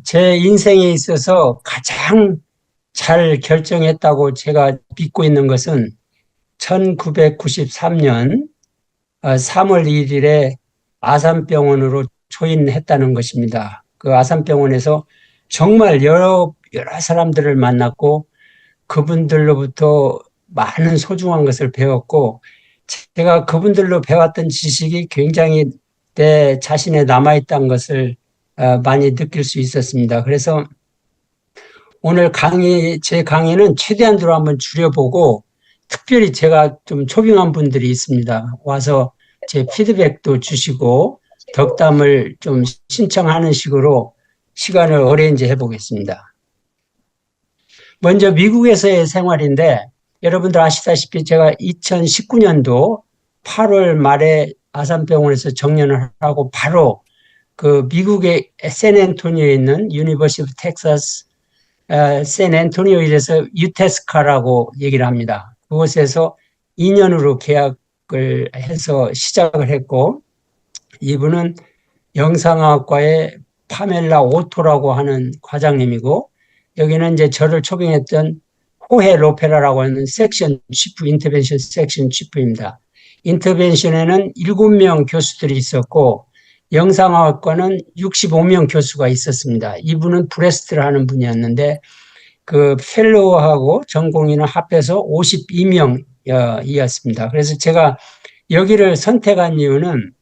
제 인생에 있어서 가장 잘 결정했다고 제가 믿고 있는 것은 1993년 3월 1일에 아산병원으로 조인했다는 것입니다. 그 아산병원에서 정말 여러 사람들을 만났고 그분들로부터 많은 소중한 것을 배웠고 제가 그분들로 배웠던 지식이 굉장히 내 자신에 남아있다는 것을 많이 느낄 수 있었습니다. 그래서 오늘 제 강의는 최대한으로 한번 줄여보고 특별히 제가 좀 초빙한 분들이 있습니다. 와서 제 피드백도 주시고 덕담을 좀 신청하는 식으로 시간을 어레인지 해보겠습니다. 먼저 미국에서의 생활인데 여러분들 아시다시피 제가 2019년도 8월 말에 아산병원에서 정년을 하고 바로 그 미국의 샌앤토니오에 있는 유니버시티 오브 텍사스 샌앤토니오에서 유테스카라고 얘기를 합니다. 그곳에서 2년으로 계약을 해서 시작을 했고 이분은 영상학과의 파멜라 오토라고 하는 과장님이고 여기는 이제 저를 초빙했던 호헤 로페라라고 하는 섹션 치프, 인터벤션 섹션 치프입니다. 인터벤션에는 7명 교수들이 있었고 영상학과는 65명 교수가 있었습니다. 이분은 브레스트를 하는 분이었는데 그 펠로우하고 전공인을 합해서 52명이었습니다. 그래서 제가 여기를 선택한 이유는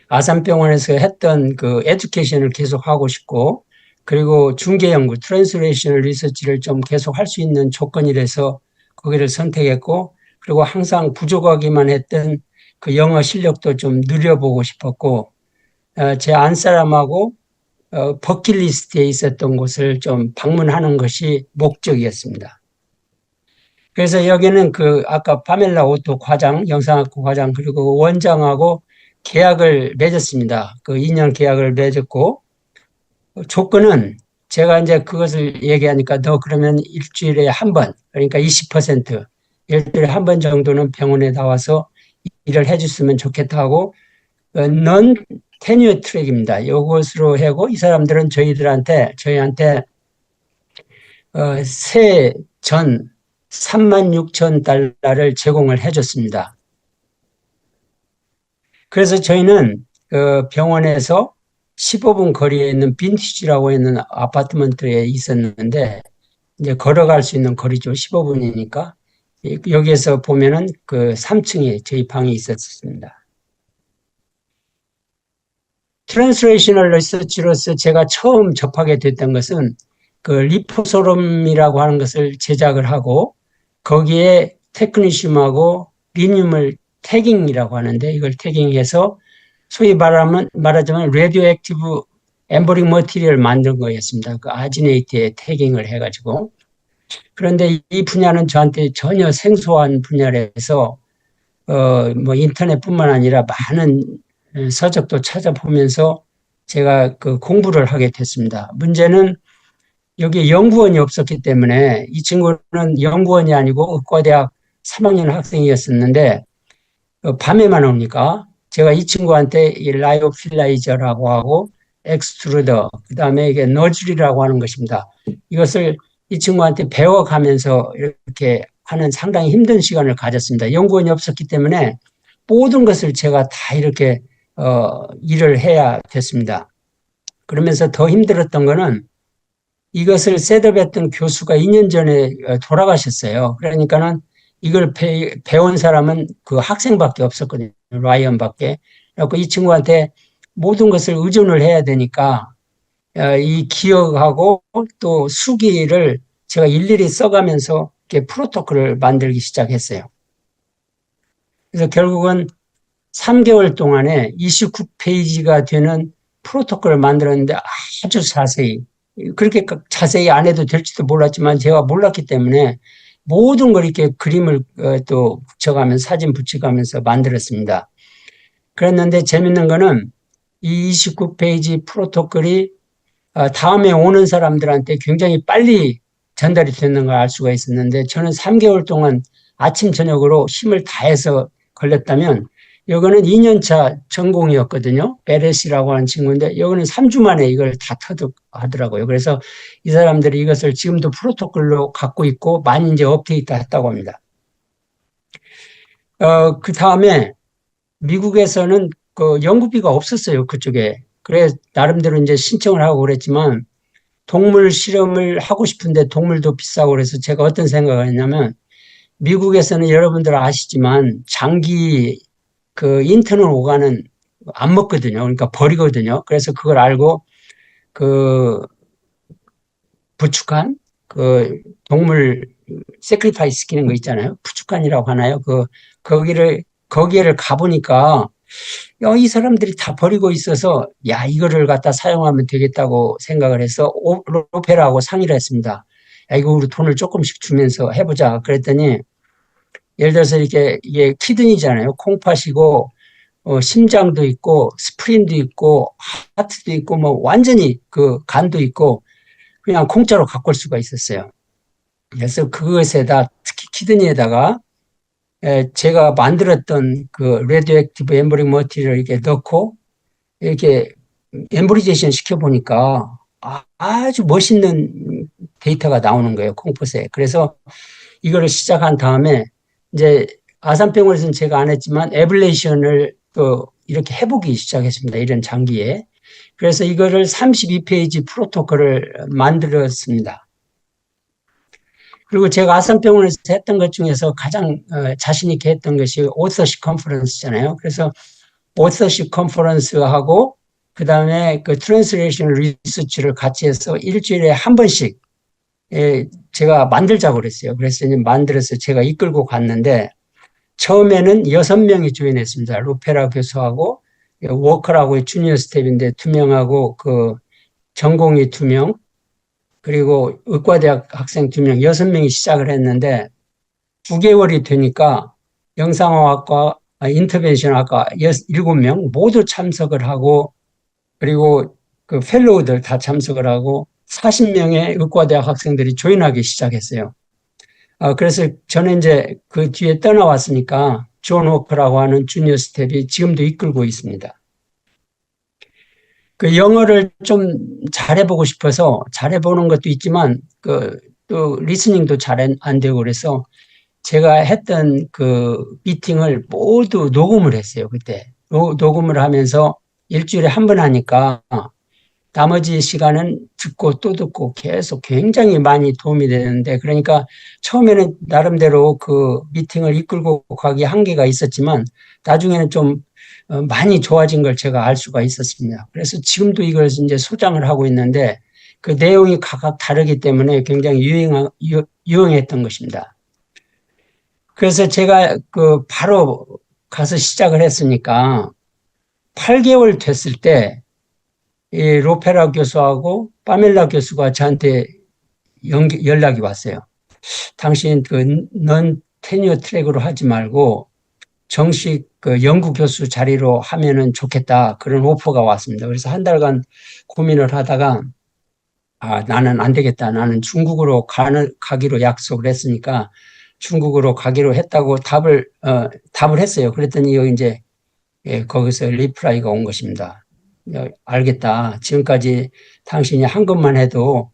아산병원에서 했던 그 에듀케이션을 계속 하고 싶고 그리고 중개연구, 트랜스레이셔널 리서치를 좀 계속 할 수 있는 조건이라서 거기를 선택했고 그리고 항상 부족하기만 했던 그 영어 실력도 좀 늘려보고 싶었고 제 안사람하고 버킷리스트에 있었던 곳을 좀 방문하는 것이 목적이었습니다. 그래서 여기는 그 아까 파멜라 오토 과장, 영상학과 과장 그리고 원장하고 계약을 맺었습니다. 그 2년 계약을 맺었고 조건은 제가 이제 그것을 얘기하니까 너 그러면 일주일에 한 번, 그러니까 20%, 일주일에 한 번 정도는 병원에 나와서 일을 해줬으면 좋겠다고 넌 테뉴어 트랙입니다. 이것으로 하고 이 사람들은 저희한테 세전 36,000달러를 제공을 해줬습니다. 그래서 저희는 그 병원에서 15분 거리에 있는 빈티지라고 있는 아파트먼트에 있었는데 이제 걸어갈 수 있는 거리죠. 15분이니까 여기에서 보면은 그 3층에 저희 방이 있었습니다. 트랜스레이셔널 리서치로서 제가 처음 접하게 됐던 것은 그 리포소름이라고 하는 것을 제작을 하고 거기에 테크니슘하고 리늄을 태깅이라고 하는데 이걸 태깅해서 소위 말하자면 레디오 액티브 엠버링 머티리얼을 만든 거였습니다. 그 아지네이트에 태깅을 해가지고. 그런데 이 분야는 저한테 전혀 생소한 분야라서 뭐 인터넷뿐만 아니라 많은 서적도 찾아보면서 제가 그 공부를 하게 됐습니다. 문제는 여기 연구원이 없었기 때문에 이 친구는 연구원이 아니고 의과대학 3학년 학생이었었는데 밤에만 오니까 제가 이 친구한테 이 라이오필라이저라고 하고 엑스트루더 그다음에 이게 너즐이라고 하는 것입니다. 이것을 이 친구한테 배워가면서 이렇게 하는 상당히 힘든 시간을 가졌습니다. 연구원이 없었기 때문에 모든 것을 제가 다 이렇게 일을 해야 됐습니다. 그러면서 더 힘들었던 거는 이것을 셋업했던 교수가 2년 전에 돌아가셨어요. 그러니까는 이걸 배운 사람은 그 학생밖에 없었거든요. 라이언밖에. 그래서 이 친구한테 모든 것을 의존을 해야 되니까 이 기억하고 또 수기를 제가 일일이 써가면서 이렇게 프로토콜을 만들기 시작했어요. 그래서 결국은 3개월 동안에 29페이지가 되는 프로토콜을 만들었는데 아주 자세히 그렇게 자세히 안 해도 될지도 몰랐지만 제가 몰랐기 때문에 모든 걸 이렇게 그림을 또 붙여가면서 사진 붙여가면서 만들었습니다. 그랬는데 재밌는 거는 이 29페이지 프로토콜이 다음에 오는 사람들한테 굉장히 빨리 전달이 됐는 걸 알 수가 있었는데 저는 3개월 동안 아침 저녁으로 힘을 다해서 걸렸다면 이거는 2년차 전공이었거든요. 베레시라고 하는 친구인데, 이거는 3주 만에 이걸 다 터득하더라고요. 그래서 이 사람들이 이것을 지금도 프로토콜로 갖고 있고, 많이 이제 업데이트 했다고 합니다. 그 다음에 미국에서는 그 연구비가 없었어요. 그쪽에. 그래, 나름대로 이제 신청을 하고 그랬지만, 동물 실험을 하고 싶은데 동물도 비싸고 그래서 제가 어떤 생각을 했냐면, 미국에서는 여러분들 아시지만 장기 그 인터널 오가는 안 먹거든요. 그러니까 버리거든요. 그래서 그걸 알고 그 부축한 그 동물 세크리파이스 시키는 거 있잖아요. 부축한이라고 하나요? 거기를 가보니까 이 사람들이 다 버리고 있어서 야, 이거를 갖다 사용하면 되겠다고 생각을 해서 로페라하고 상의를 했습니다. 야, 이거 우리 돈을 조금씩 주면서 해보자. 그랬더니 예를 들어서 이렇게 이게 키드니잖아요. 콩팥이고 심장도 있고 스프린도 있고 하트도 있고 뭐 완전히 그 간도 있고 그냥 공짜로 갖고 올 수가 있었어요. 그래서 그것에다 특히 키드니에다가 제가 만들었던 그 레디오액티브 엠브링 머티리얼을 이렇게 넣고 이렇게 엠브리제이션 시켜보니까 아주 멋있는 데이터가 나오는 거예요. 콩팥에. 그래서 이거를 시작한 다음에 이제 아산병원에서는 제가 안 했지만 에블레이션을 또 이렇게 해보기 시작했습니다. 이런 장기에. 그래서 이거를 32페이지 프로토콜을 만들었습니다. 그리고 제가 아산병원에서 했던 것 중에서 가장 자신 있게 했던 것이 오서십 컨퍼런스잖아요. 그래서 오서십 컨퍼런스하고 그 다음에 그 트랜스레이션 리서치를 같이 해서 일주일에 한 번씩 제가 만들자고 그랬어요. 그래서 이제 만들어서 제가 이끌고 갔는데 처음에는 6명이 조인했습니다. 루페라 교수하고 워커라고 주니어 스텝인데 2명하고 그 전공이 2명 그리고 의과대학 학생 2명 6명이 시작을 했는데 9개월이 되니까 영상학과 인터벤션학과 7명 모두 참석을 하고 그리고 그 펠로우들 다 참석을 하고 40명의 의과대학 학생들이 조인하기 시작했어요. 그래서 저는 이제 그 뒤에 떠나왔으니까 존 워커라고 하는 주니어 스텝이 지금도 이끌고 있습니다. 그 영어를 좀 잘해보고 싶어서 잘해보는 것도 있지만 또 리스닝도 잘 안 되고 그래서 제가 했던 그 미팅을 모두 녹음을 했어요. 그때 녹음을 하면서 일주일에 한 번 하니까 나머지 시간은 듣고 또 듣고 계속 굉장히 많이 도움이 되는데 그러니까 처음에는 나름대로 그 미팅을 이끌고 가기 한계가 있었지만 나중에는 좀 많이 좋아진 걸 제가 알 수가 있었습니다. 그래서 지금도 이걸 이제 소장을 하고 있는데 그 내용이 각각 다르기 때문에 굉장히 유용했던 것입니다. 그래서 제가 그 바로 가서 시작을 했으니까 8개월 됐을 때 이 로페라 교수하고 파멜라 교수가 저한테 연락이 왔어요. 당신 그 넌 테니어 트랙으로 하지 말고 정식 그 연구 교수 자리로 하면은 좋겠다. 그런 오퍼가 왔습니다. 그래서 한 달간 고민을 하다가 나는 안 되겠다. 나는 중국으로 가기로 약속을 했으니까 중국으로 가기로 했다고 답을 했어요. 그랬더니 여기 이제 거기서 리플라이가 온 것입니다. 알겠다. 지금까지 당신이 한 것만 해도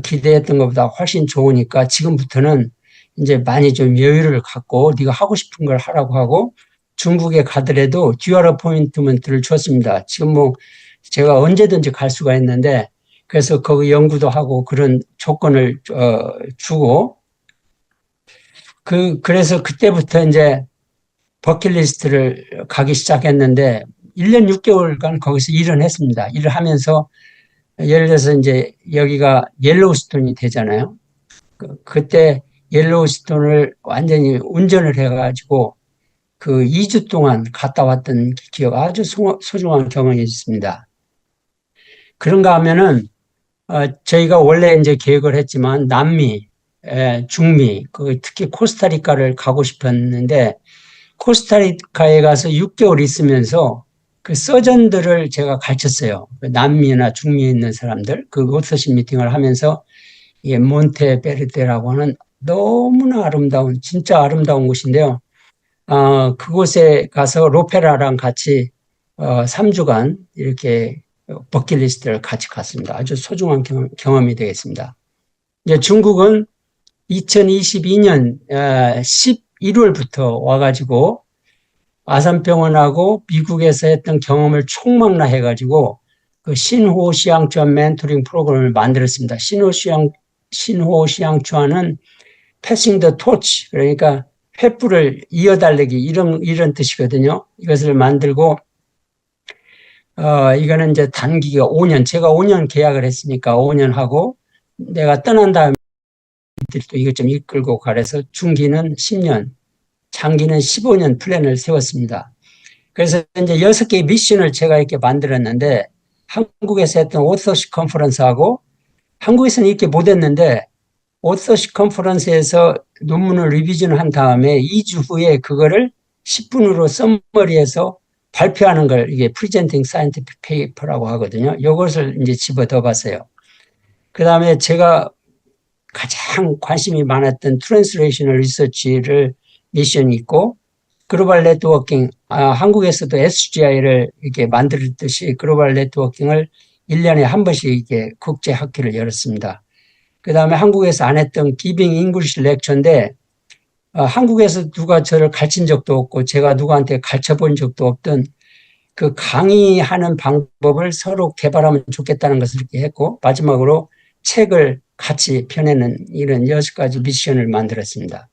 기대했던 것보다 훨씬 좋으니까 지금부터는 이제 많이 좀 여유를 갖고 네가 하고 싶은 걸 하라고 하고 중국에 가더라도 듀얼 어포인트먼트를 줬습니다. 지금 뭐 제가 언제든지 갈 수가 있는데 그래서 거기 연구도 하고 그런 조건을 주고 그래서 그때부터 이제 버킷리스트를 가기 시작했는데 1년 6개월간 거기서 일을 했습니다. 일을 하면서 예를 들어서 이제 여기가 옐로우스톤이 되잖아요. 그때 옐로우스톤을 완전히 운전을 해가지고 그 2주 동안 갔다 왔던 기억 아주 소중한 경험이 있습니다. 그런가 하면은 저희가 원래 이제 계획을 했지만 남미, 중미, 특히 코스타리카를 가고 싶었는데 코스타리카에 가서 6개월 있으면서 그 서전들을 제가 가르쳤어요. 남미나 중미에 있는 사람들, 그 오서십 미팅을 하면서 이 몬테베르데라고 하는 너무나 아름다운, 진짜 아름다운 곳인데요. 그곳에 가서 로페라랑 같이 3주간 이렇게 버킷리스트를 같이 갔습니다. 아주 소중한 경험이 되겠습니다. 이제 중국은 2022년 11월부터 와가지고 아산병원하고 미국에서 했던 경험을 총망라해가지고 그 신호시향추한 멘토링 프로그램을 만들었습니다. 신호시향추한은 패싱 더 토치, 그러니까 횃불을 이어달리기 이런 뜻이거든요. 이것을 만들고 이거는 이제 단기가 5년, 제가 5년 계약을 했으니까 5년 하고 내가 떠난 다음에 또 이것 좀 이끌고 가래서 중기는 10년, 장기는 15년 플랜을 세웠습니다. 그래서 이제 6개의 미션을 제가 이렇게 만들었는데 한국에서 했던 오서시 컨퍼런스하고 한국에서는 이렇게 못했는데 오서시 컨퍼런스에서 논문을 리비전한 다음에 2주 후에 그거를 10분으로 썸머리해서 발표하는 걸 이게 프리젠팅 사이언티픽 페이퍼라고 하거든요. 이것을 이제 집어넣어 봤어요. 그 다음에 제가 가장 관심이 많았던 트랜스레이셔널 리서치를 미션이 있고 글로벌 네트워킹, 한국에서도 SGI를 이렇게 만들듯이 글로벌 네트워킹을 1년에 한 번씩 이렇게 국제 학회를 열었습니다. 그 다음에 한국에서 안 했던 기빙 잉글리시 렉처인데 한국에서 누가 저를 가르친 적도 없고 제가 누구한테 가르쳐 본 적도 없던 그 강의하는 방법을 서로 개발하면 좋겠다는 것을 이렇게 했고 마지막으로 책을 같이 펴내는 이런 6가지 미션을 만들었습니다.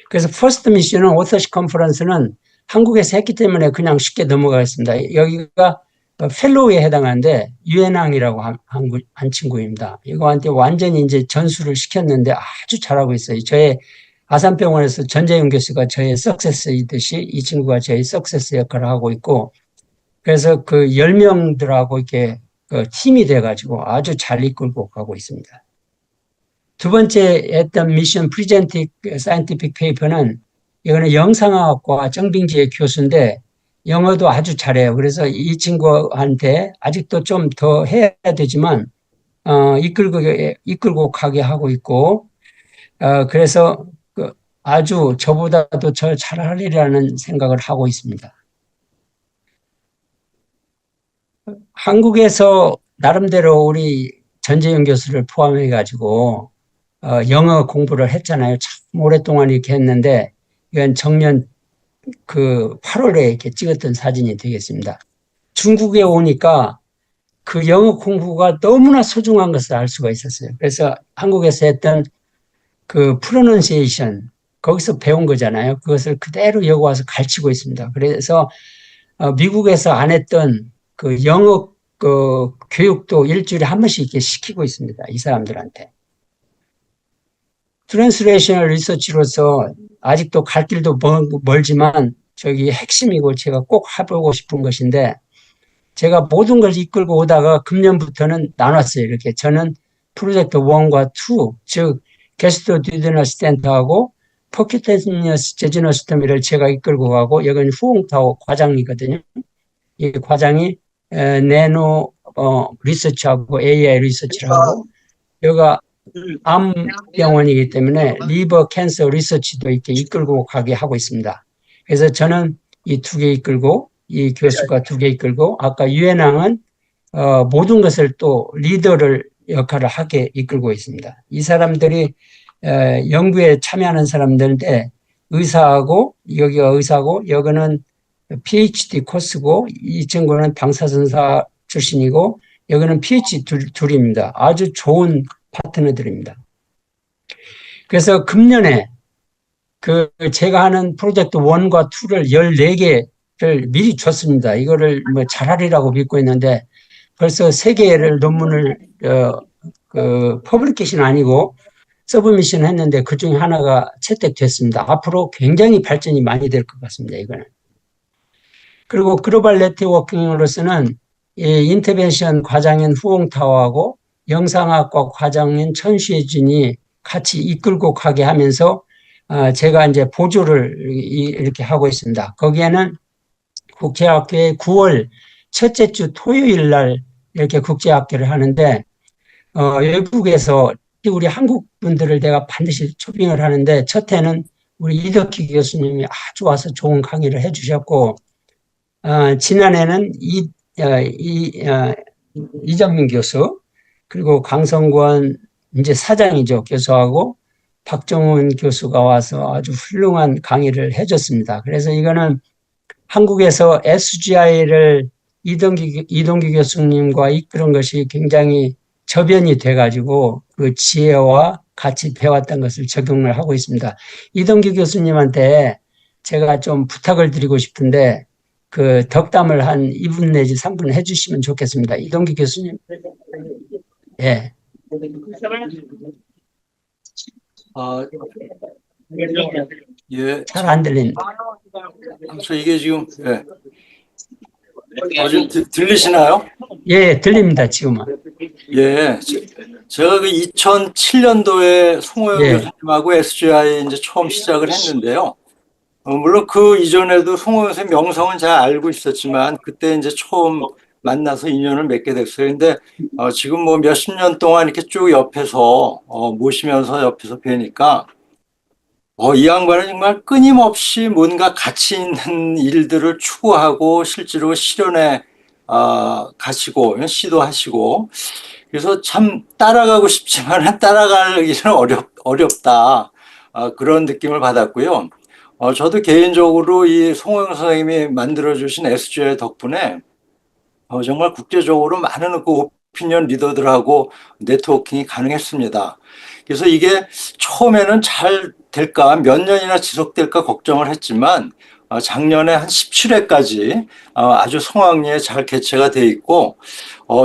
그래서 퍼스트 미션은 오서시 컨퍼런스는 한국에서 했기 때문에 그냥 쉽게 넘어가겠습니다. 여기가 펠로우에 해당하는데 유엔왕이라고 한 친구입니다. 이거한테 완전히 이제 전수를 시켰는데 아주 잘하고 있어요. 저의 아산병원에서 전재윤 교수가 저의 석세스이듯이 이 친구가 저의 석세스 역할을 하고 있고 그래서 그 10명들하고 이렇게 그 팀이 돼가지고 아주 잘 이끌고 가고 있습니다. 두 번째 했던 미션 프리젠틱 사이언티픽 페이퍼는 이거는 영상학과 정빙지의 교수인데 영어도 아주 잘해요. 그래서 이 친구한테 아직도 좀 더 해야 되지만 이끌고 가게 하고 있고 그래서 아주 저보다도 저 잘하리라는 생각을 하고 있습니다. 한국에서 나름대로 우리 전재윤 교수를 포함해 가지고 영어 공부를 했잖아요. 참 오랫동안 이렇게 했는데 이건 정년 그 8월에 이렇게 찍었던 사진이 되겠습니다. 중국에 오니까 그 영어 공부가 너무나 소중한 것을 알 수가 있었어요. 그래서 한국에서 했던 그 프로넌시에이션 거기서 배운 거잖아요. 그것을 그대로 여기 와서 가르치고 있습니다. 그래서 미국에서 안 했던 그 영어 그 교육도 일주일에 한 번씩 이렇게 시키고 있습니다. 이 사람들한테. 트랜스레이셔널 리서치로서 아직도 갈 길도 멀지만 저기 핵심이고 제가 꼭 해보고 싶은 것인데 제가 모든 걸 이끌고 오다가 금년부터는 나눴어요. 이렇게 저는 프로젝트 1과 2, 즉 게스트 듀디너스 센터하고 퍼큐테니어스 제지너스터미를 제가 이끌고 가고 여기는 후홍타오 과장이거든요. 이 과장이 내노 리서치하고 AI 리서치를 하고 여기가 암병원이기 때문에 리버 캔서 리서치도 이렇게 이끌고 가게 하고 있습니다. 그래서 저는 이 2개 이끌고 이 교수가 2개 이끌고 아까 유엔왕은 모든 것을 또 리더를 역할을 하게 이끌고 있습니다. 이 사람들이 연구에 참여하는 사람들인데 의사하고 여기가 의사고 여기는 PhD 코스고 이 친구는 방사선사 출신이고 여기는 PhD 둘입니다. 아주 좋은 파트너들입니다. 그래서 금년에 그 제가 하는 프로젝트 1과 2를 14개를 미리 줬습니다. 이거를 뭐 잘하리라고 믿고 있는데 벌써 3개를 논문을 퍼블리케이션 아니고 서브미션 했는데 그 중에 하나가 채택됐습니다. 앞으로 굉장히 발전이 많이 될 것 같습니다. 이거는. 그리고 글로벌 네트워킹으로서는 이 인터벤션 과장인 후홍타오하고 영상학과 과장인 천수혜진이 같이 이끌고 가게 하면서 제가 이제 보조를 이렇게 하고 있습니다. 거기에는 국제학교에 9월 첫째 주 토요일 날 이렇게 국제학교를 하는데 외국에서 우리 한국 분들을 내가 반드시 초빙을 하는데 첫 해는 우리 이덕희 교수님이 아주 와서 좋은 강의를 해주셨고, 지난해는 이정민 교수, 그리고 강성권 이제 사장이죠. 교수하고 박정훈 교수가 와서 아주 훌륭한 강의를 해줬습니다. 그래서 이거는 한국에서 SGI를 이동기 교수님과 이끌은 것이 굉장히 저변이 돼가지고 그 지혜와 같이 배웠던 것을 적용을 하고 있습니다. 이동기 교수님한테 제가 좀 부탁을 드리고 싶은데 그 덕담을 한 2분 내지 3분 해주시면 좋겠습니다. 이동기 교수님. 예. 예. 잘 안 들린다. 이게 지금, 예. 좀 들리시나요? 예, 들립니다, 지금은. 예. 제가 그 2007년도에 송호영 예. 교수님하고 SGI 이제 처음 시작을 했는데요. 물론 그 이전에도 송호영 선생님 명성은 잘 알고 있었지만 그때 이제 처음 만나서 인연을 맺게 됐어요. 근데 지금 뭐 몇십 년 동안 이렇게 쭉 옆에서 모시면서 옆에서 뵈니까 이 양반은 정말 끊임없이 뭔가 가치 있는 일들을 추구하고 실제로 실현에 가시고 시도하시고 그래서 참 따라가고 싶지만 따라가기는 어렵다 그런 느낌을 받았고요. 저도 개인적으로 이 송호영 선생님이 만들어주신 SGI 덕분에 정말 국제적으로 많은 그 오피니언 리더들하고 네트워킹이 가능했습니다. 그래서 이게 처음에는 잘 될까, 몇 년이나 지속될까 걱정을 했지만 작년에 한 17회까지 아주 성황리에 잘 개최가 돼 있고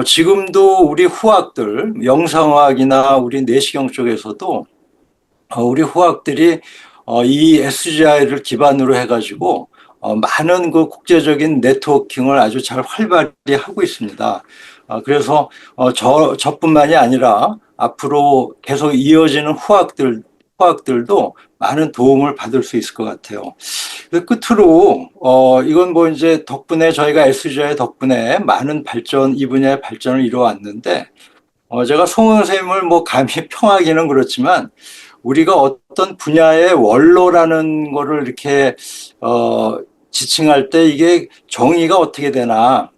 지금도 우리 후학들, 영상학이나 우리 내시경 쪽에서도 우리 후학들이 이 SGI를 기반으로 해가지고 많은 그 국제적인 네트워킹을 아주 잘 활발히 하고 있습니다. 그래서 저뿐만이 아니라 앞으로 계속 이어지는 후학들도 많은 도움을 받을 수 있을 것 같아요. 끝으로 이건 뭐 이제 덕분에 저희가 SGI 덕분에 많은 발전, 이 분야의 발전을 이루어왔는데 제가 송은 선생님을 뭐 감히 평하기는 그렇지만 우리가 어떤 분야의 원로라는 거를 이렇게 지칭할 때 이게 정의가 어떻게 되나,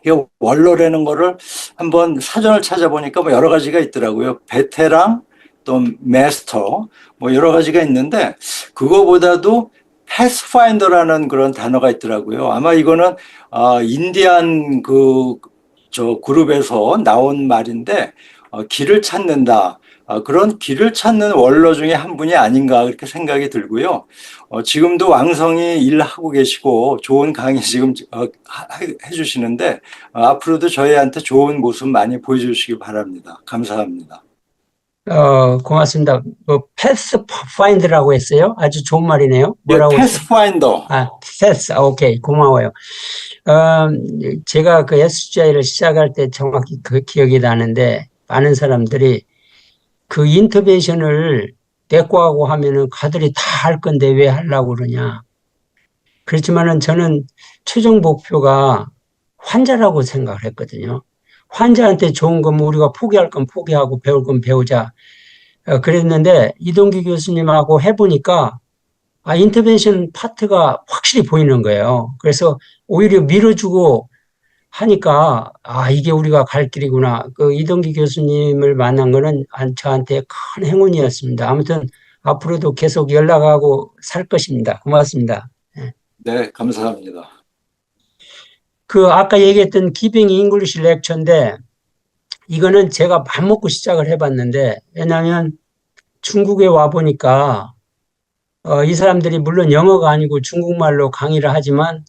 이게 원로라는 거를 한번 사전을 찾아보니까 뭐 여러 가지가 있더라고요. 베테랑 또 마스터 뭐 여러 가지가 있는데 그거보다도 패스파인더라는 그런 단어가 있더라고요. 아마 이거는 인디안 저 그룹에서 나온 말인데 길을 찾는다. 그런 길을 찾는 원로 중에 한 분이 아닌가 그렇게 생각이 들고요. 지금도 왕성히 일하고 계시고 좋은 강의 지금 해주시는데 앞으로도 저희한테 좋은 모습 많이 보여주시기 바랍니다. 감사합니다. 고맙습니다. 패스파인더라고 했어요? 아주 좋은 말이네요. 뭐라고? 패스파인더. 패스. 오케이. 고마워요. 제가 그 SGI를 시작할 때 정확히 그 기억이 나는데 많은 사람들이 그 인터벤션을 대꾸하고 하면은 가들이 다 할 건데 왜 하려고 그러냐. 그렇지만은 저는 최종 목표가 환자라고 생각을 했거든요. 환자한테 좋은 거면 우리가 포기할 건 포기하고 배울 건 배우자. 그랬는데 이동기 교수님하고 해보니까 인터벤션 파트가 확실히 보이는 거예요. 그래서 오히려 밀어주고 하니까 이게 우리가 갈 길이구나. 그 이동기 교수님을 만난 거는 저한테 큰 행운이었습니다. 아무튼 앞으로도 계속 연락하고 살 것입니다. 고맙습니다. 네, 감사합니다. 아까 얘기했던 기빙 잉글리시 렉처인데 이거는 제가 맘먹고 시작을 해봤는데 왜냐하면 중국에 와보니까 이 사람들이 물론 영어가 아니고 중국말로 강의를 하지만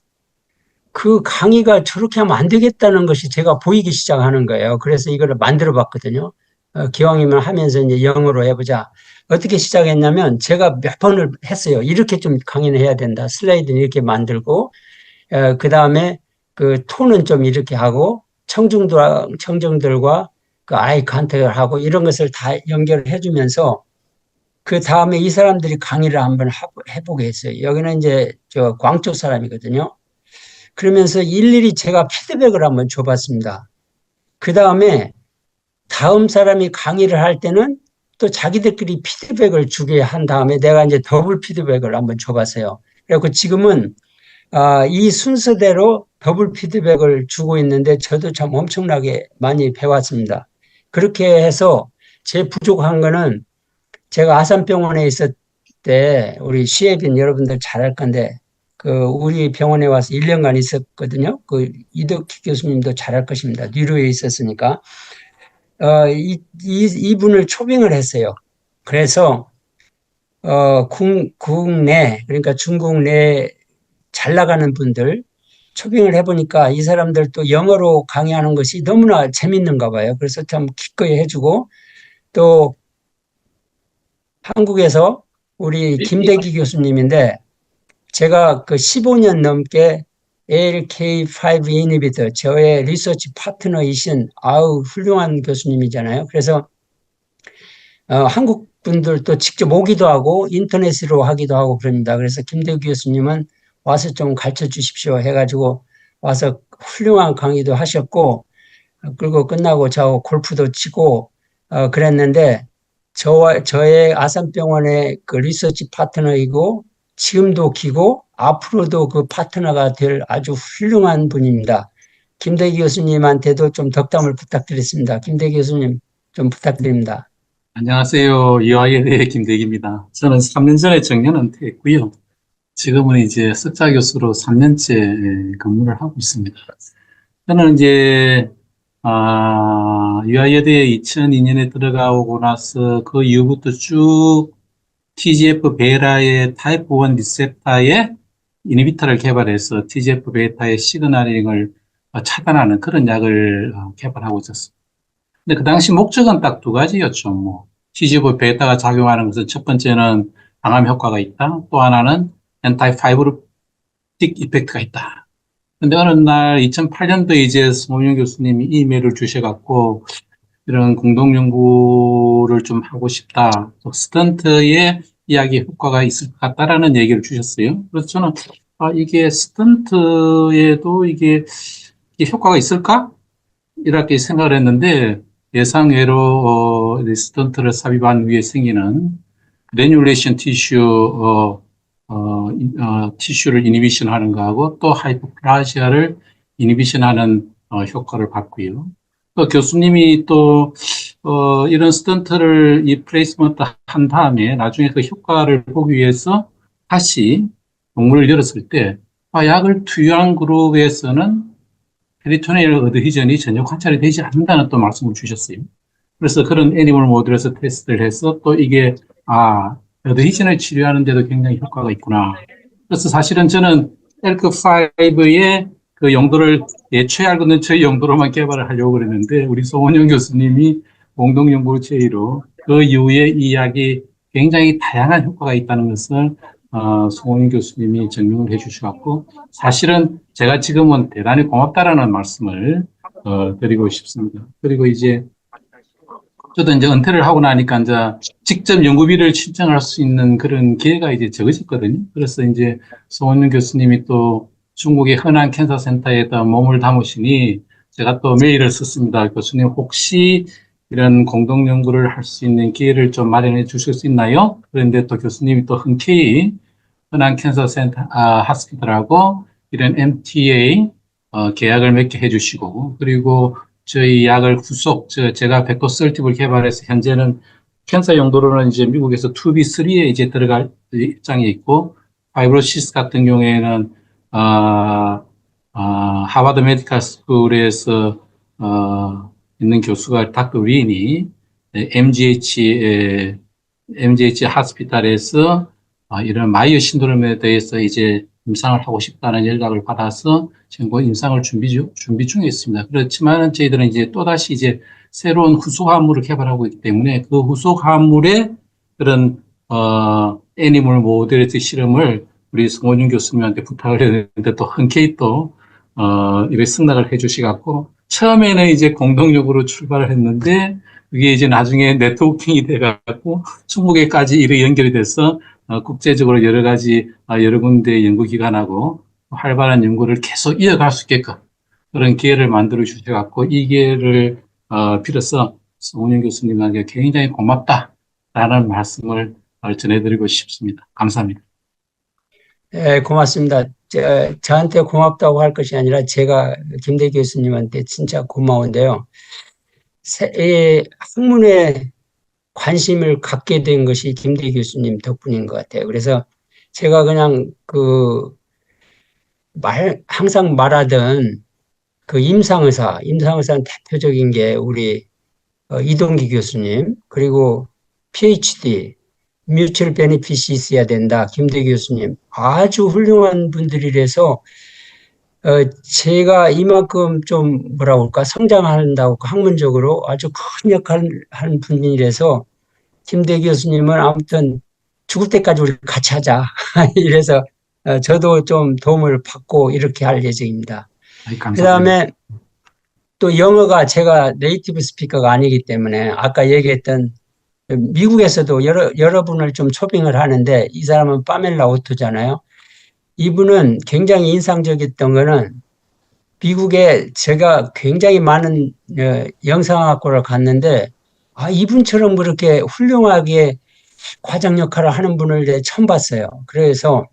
그 강의가 저렇게 하면 안 되겠다는 것이 제가 보이기 시작하는 거예요. 그래서 이거를 만들어 봤거든요. 기왕이면 하면서 이제 영어로 해보자. 어떻게 시작했냐면 제가 몇 번을 했어요. 이렇게 좀 강의는 해야 된다. 슬라이드는 이렇게 만들고, 그 다음에 그 톤은 좀 이렇게 하고, 청중들과 그 아이 컨택을 하고 이런 것을 다 연결을 해주면서 그 다음에 이 사람들이 강의를 한번 해보게 했어요. 여기는 이제 저 광주 사람이거든요. 그러면서 일일이 제가 피드백을 한번 줘봤습니다. 그 다음에 다음 사람이 강의를 할 때는 또 자기들끼리 피드백을 주게 한 다음에 내가 이제 더블 피드백을 한번 줘봤어요. 그래서 지금은 이 순서대로 더블 피드백을 주고 있는데 저도 참 엄청나게 많이 배웠습니다. 그렇게 해서 제 부족한 거는 제가 아산병원에 있을 때 우리 시애빈 여러분들 잘 알 건데 그 우리 병원에 와서 1년간 있었거든요. 그 이덕희 교수님도 잘 알 것입니다. 뉴로에 있었으니까. 이분을 초빙을 했어요. 그래서 국내 그러니까 중국 내 잘 나가는 분들 초빙을 해보니까 이 사람들 또 영어로 강의하는 것이 너무나 재밌는가 봐요. 그래서 참 기꺼이 해주고 또 한국에서 우리 김대기 교수님인데 제가 그 15년 넘게 ALK5 이니비터 저의 리서치 파트너이신 아우 훌륭한 교수님이잖아요. 그래서 한국 분들도 직접 오기도 하고 인터넷으로 하기도 하고 그럽니다. 그래서 김대기 교수님은 와서 좀 가르쳐 주십시오 해가지고 와서 훌륭한 강의도 하셨고 그리고 끝나고 저하고 골프도 치고 그랬는데 저의 아산병원의 그 리서치 파트너이고 지금도 기고 앞으로도 그 파트너가 될 아주 훌륭한 분입니다. 김대기 교수님한테도 좀 덕담을 부탁드리겠습니다. 김대기 교수님 좀 부탁드립니다. 안녕하세요. 유아예대 김대기입니다. 저는 3년 전에 정년 은퇴했고요. 지금은 이제 석사 교수로 3년째 근무를 하고 있습니다. 저는 이제 유아예대에 2002년에 들어가고 나서 그 이후부터 쭉 TGF 베라의 타입 1 리셉터의 이니비터를 개발해서 TGF 베타의 시그널링을 차단하는 그런 약을 개발하고 있었습니다. 근데 그 당시 목적은 딱 두 가지였죠. 뭐 TGF 베타가 작용하는 것은 첫 번째는 방암 효과가 있다. 또 하나는 엔타이파이브로틱 이펙트가 있다. 근데 어느 날 2008년도에 이제 송원영 교수님이 이메일을 주셔갖고 이런 공동 연구를 좀 하고 싶다. 또 스턴트의 이야기 효과가 있을 것 같다라는 얘기를 주셨어요. 그래서 저는 이게 스턴트에도 이게 효과가 있을까? 이렇게 생각을 했는데 예상외로 스턴트를 삽입한 후에 생기는 그래뉼레이션 티슈를 이니비션 하는 거하고 또 하이포플라시아를 이니비션 하는 효과를 봤고요. 또 교수님이 또 이런 스턴트를 이 플레이스먼트 한 다음에 나중에 그 효과를 보기 위해서 다시 동물을 열었을 때 약을 투여한 그룹에서는 페리토니얼 어드히전이 전혀 관찰이 되지 않는다는 또 말씀을 주셨어요. 그래서 그런 애니멀 모델에서 테스트를 해서 또 이게 어드히전을 치료하는 데도 굉장히 효과가 있구나. 그래서 사실은 저는 엘크5의 그 용도를 예초에 알고 있는 저희 용도로만 개발을 하려고 그랬는데 우리 송원영 교수님이 공동연구 제의로 그 이후에 이 약이 굉장히 다양한 효과가 있다는 것을 송원영 교수님이 증명을 해주셔갖고 사실은 제가 지금은 대단히 고맙다라는 말씀을 드리고 싶습니다. 그리고 이제 저도 이제 은퇴를 하고 나니까 이제 직접 연구비를 신청할 수 있는 그런 기회가 이제 적어졌거든요. 그래서 이제 송원영 교수님이 또 중국의 허난 캔서 센터에다 몸을 담으시니 제가 또 메일을 썼습니다. 교수님 혹시 이런 공동 연구를 할 수 있는 기회를 좀 마련해 주실 수 있나요? 그런데 또 교수님이 또 흔쾌히 허난 캔서 센터 하스피탈하고 이런 MTA 계약을 맺게 해주시고 그리고 저희 약을 제가 백도 설팁을 개발해서 현재는 캔서 용도로는 이제 미국에서 2B3에 이제 들어갈 입장에 있고 파이브로시스 같은 경우에는 하버드 메디컬 스쿨에서 있는 교수가 닥터 린이 MGH 하스피탈에서 이런 마이어 신드롬에 대해서 이제 임상을 하고 싶다는 연락을 받아서 지금 그 임상을 준비 중에 있습니다. 그렇지만 저희들은 이제 또다시 이제 새로운 후속 화합물을 개발하고 있기 때문에 그 후속 화합물의 그런 애니멀 모델의 실험을 우리 송원준 교수님한테 부탁을 했는데 또 흔쾌히 또 이렇게 승낙을 해주시갖고 처음에는 이제 공동연구로 출발을 했는데 그게 이제 나중에 네트워킹이 돼갖고 20개까지 이렇게 연결이 돼서 국제적으로 여러 가지 여러 군데 연구기관하고 활발한 연구를 계속 이어갈 수 있게끔 그런 기회를 만들어 주셔갖고 이 기회를 빌어서 송은영 교수님에게 굉장히 고맙다 라는 말씀을 전해드리고 싶습니다. 감사합니다. 예, 고맙습니다. 저한테 고맙다고 할 것이 아니라 제가 김대 교수님한테 진짜 고마운데요. 학문에 관심을 갖게 된 것이 김대 교수님 덕분인 것 같아요. 그래서 제가 그냥 항상 말하던 그 임상의사는 대표적인 게 우리 이동기 교수님, 그리고 PhD, 뮤추얼 베네핏이 있어야 된다. 김대 교수님. 아주 훌륭한 분들이라서, 제가 이만큼 좀, 뭐라고 할까, 성장한다고 학문적으로 아주 큰 역할을 하는 분이라서, 김대 교수님은 아무튼 죽을 때까지 우리 같이 하자. 이래서, 저도 좀 도움을 받고 이렇게 할 예정입니다. 그 감사합니다. 다음에 또 영어가 제가 네이티브 스피커가 아니기 때문에 아까 얘기했던 미국에서도 여러분을 좀 초빙을 하는데 이 사람은 파멜라 오토잖아요. 이분은 굉장히 인상적이었던 거는 미국에 제가 굉장히 많은 영상학과를 갔는데 이분처럼 그렇게 훌륭하게 과장 역할을 하는 분을 처음 봤어요. 그래서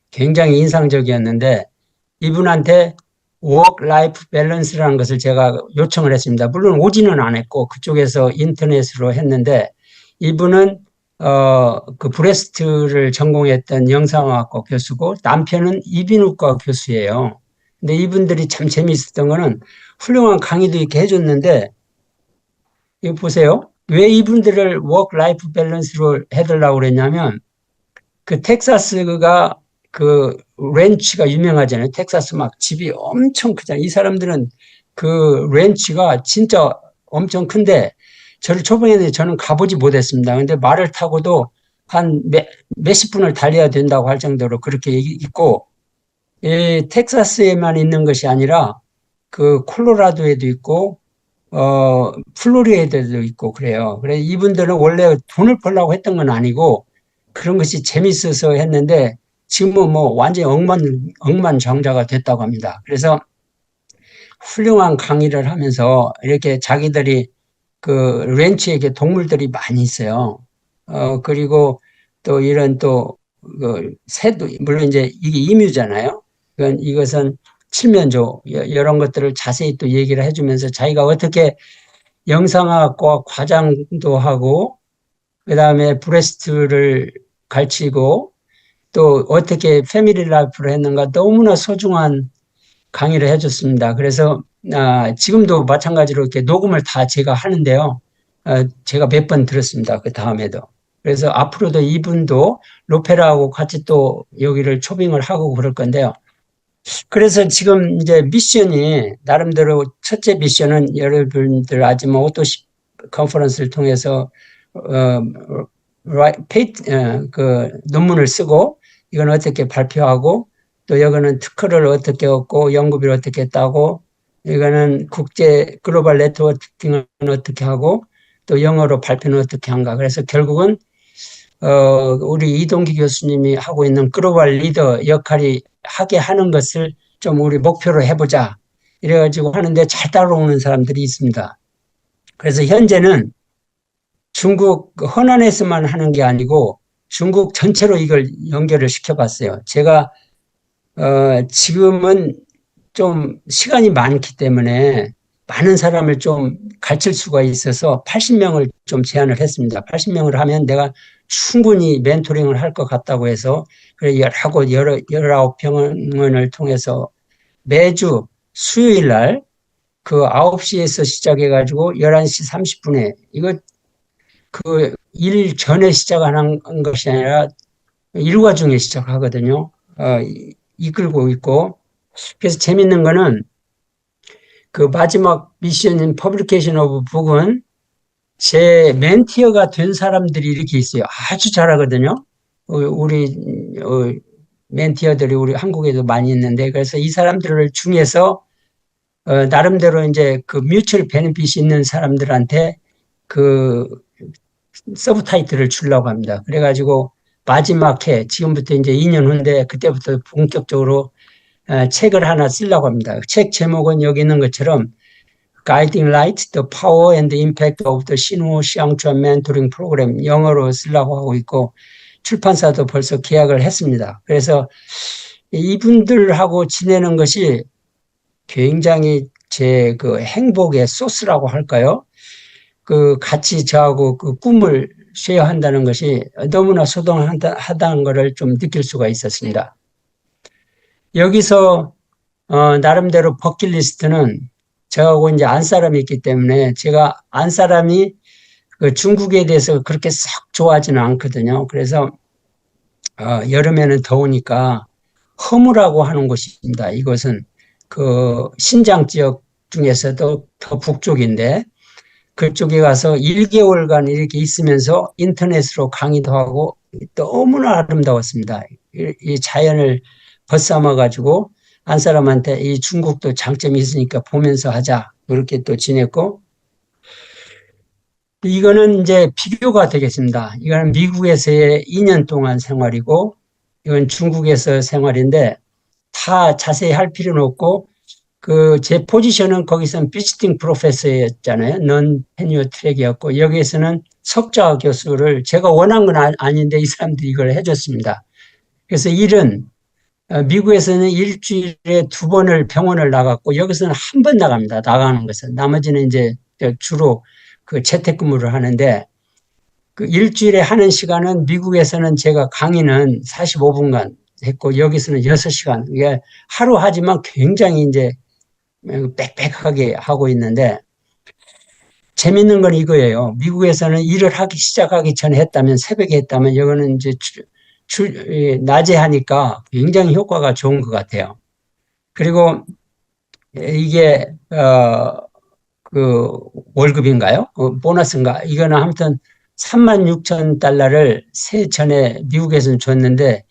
굉장히 인상적이었는데 이분한테 워크-라이프 밸런스라는 것을 제가 요청을 했습니다. 물론 오지는 않았고 그쪽에서 인터넷으로 했는데 이분은 그 브레스트를 전공했던 영상학과 교수고 남편은 이비인후과 교수예요. 근데 이분들이 참 재미있었던 거는 훌륭한 강의도 이렇게 해줬는데 이거 보세요. 왜 이분들을 워크-라이프 밸런스로 해달라고 그랬냐면 그 텍사스가 그 렌치가 유명하잖아요. 텍사스 막 집이 엄청 크잖아요. 이 사람들은 그 렌치가 진짜 엄청 큰데 저를 초빙했는데 저는 가보지 못했습니다. 근데 말을 타고도 한 몇십 분을 달려야 된다고 할 정도로 그렇게 있고, 텍사스에만 있는 것이 아니라 그 콜로라도에도 있고, 플로리다에도 있고 그래요. 그래서 이분들은 원래 돈을 벌려고 했던 건 아니고 그런 것이 재밌어서 했는데 지금은 뭐 완전히 억만장자가 됐다고 합니다. 그래서 훌륭한 강의를 하면서 이렇게 자기들이 그 렌치에 동물들이 많이 있어요. 그리고 또 이런 새도, 물론 이제 이게 임유잖아요. 이것은 칠면조, 이런 것들을 자세히 또 얘기를 해주면서 자기가 어떻게 영상학과 과장도 하고, 그 다음에 브레스트를 가르치고, 또 어떻게 패밀리 라이프를 했는가 너무나 소중한 강의를 해줬습니다. 그래서 지금도 마찬가지로 이렇게 녹음을 다 제가 하는데요. 제가 몇 번 들었습니다. 그 다음에도. 그래서 앞으로도 이분도 로페라하고 같이 또 여기를 초빙을 하고 그럴 건데요. 그래서 지금 이제 미션이 나름대로 첫째 미션은 여러분들 아지만 오토십 컨퍼런스를 통해서 그 논문을 쓰고 이건 어떻게 발표하고 또 여기는 특허를 어떻게 얻고 연구비를 어떻게 따고 이거는 국제 글로벌 네트워킹을 어떻게 하고 또 영어로 발표는 어떻게 한가. 그래서 결국은 우리 이동기 교수님이 하고 있는 글로벌 리더 역할이 하게 하는 것을 좀 우리 목표로 해보자. 이래가지고 하는데 잘 따라오는 사람들이 있습니다. 그래서 현재는 중국 허난에서만 하는 게 아니고 중국 전체로 이걸 연결을 시켜봤어요. 제가 지금은 좀 시간이 많기 때문에 많은 사람을 좀 가르칠 수가 있어서 80명을 좀 제안을 했습니다. 80명을 하면 내가 충분히 멘토링을 할 것 같다고 해서 하고 19병원을 통해서 매주 수요일 날 그 9시에서 시작해가지고 11시 30분에 이거 그 일 전에 시작하는 것이 아니라 일과 중에 시작하거든요. 이끌고 있고. 그래서 재밌는 거는 그 마지막 미션인 퍼블리케이션 오브 북은 제 멘티어가 된 사람들이 이렇게 있어요. 아주 잘하거든요. 우리 멘티어들이 우리 한국에도 많이 있는데 그래서 이 사람들 중에서 나름대로 이제 그 뮤추얼 베네핏이 있는 사람들한테 그 서브 타이틀을 주려고 합니다. 그래가지고 마지막 해 지금부터 이제 2년 후인데 그때부터 본격적으로 책을 하나 쓰려고 합니다. 책 제목은 여기 있는 것처럼 Guiding Light, The Power and the Impact of the 신호 시향추한 멘토링 프로그램 영어로 쓰려고 하고 있고 출판사도 벌써 계약을 했습니다. 그래서 이분들하고 지내는 것이 굉장히 제 그 행복의 소스라고 할까요? 그 같이 저하고 그 꿈을 쉐어한다는 것이 너무나 소중하다는 것을 좀 느낄 수가 있었습니다. 여기서 나름대로 버킷리스트는 저하고 이제 안 사람이 있기 때문에 제가 안 사람이 그 중국에 대해서 그렇게 썩 좋아하지는 않거든요. 그래서 여름에는 더우니까 허무라고 하는 곳입니다. 이곳은 그 신장 지역 중에서도 더 북쪽인데 그쪽에 가서 1개월간 이렇게 있으면서 인터넷으로 강의도 하고 너무나 아름다웠습니다. 이 자연을 벗삼아가지고 안 사람한테 이 중국도 장점이 있으니까 보면서 하자. 그렇게 또 지냈고, 이거는 이제 비교가 되겠습니다. 이거는 미국에서의 2년 동안 생활이고, 이건 중국에서 생활인데, 다 자세히 할 필요는 없고, 그 제 포지션은 거기서는 비지팅 프로페서였잖아요. 넌 테뉴어 트랙이었고, 여기에서는 석좌 교수를 제가 원한 건 아닌데 이 사람들이 이걸 해줬습니다. 그래서 일은 미국에서는 일주일에 2번을 병원을 나갔고 여기서는 한 번 나갑니다. 나가는 것은. 나머지는 이제 주로 그 재택근무를 하는데 그 일주일에 하는 시간은 미국에서는 제가 강의는 45분간 했고 여기서는 6시간. 이게 하루 하지만 굉장히 이제 빽빽하게 하고 있는데 재밌는 건 이거예요. 미국에서는 일을 시작하기 전에 했다면 새벽에 했다면 여기는 이제 낮에 하니까 굉장히 효과가 좋은 것 같아요. 그리고 이게 그 월급인가요? 보너스인가? 이거는 아무튼 36,000달러를 새해 전에 미국에서는 줬는데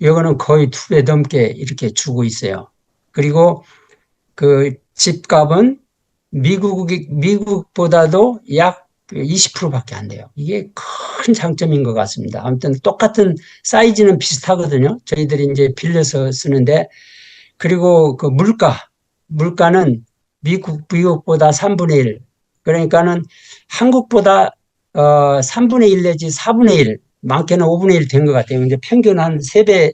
이거는 거의 2배 넘게 이렇게 주고 있어요. 그리고 그 집값은 미국보다도 약 20%밖에 안 돼요. 이게 큰 장점인 것 같습니다. 아무튼 똑같은 사이즈는 비슷하거든요. 저희들이 이제 빌려서 쓰는데, 그리고 그 물가는 미국보다 3분의 1. 그러니까는 한국보다 3분의 1 내지 4분의 1, 많게는 5분의 1 된 것 같아요. 이제 평균 한 3배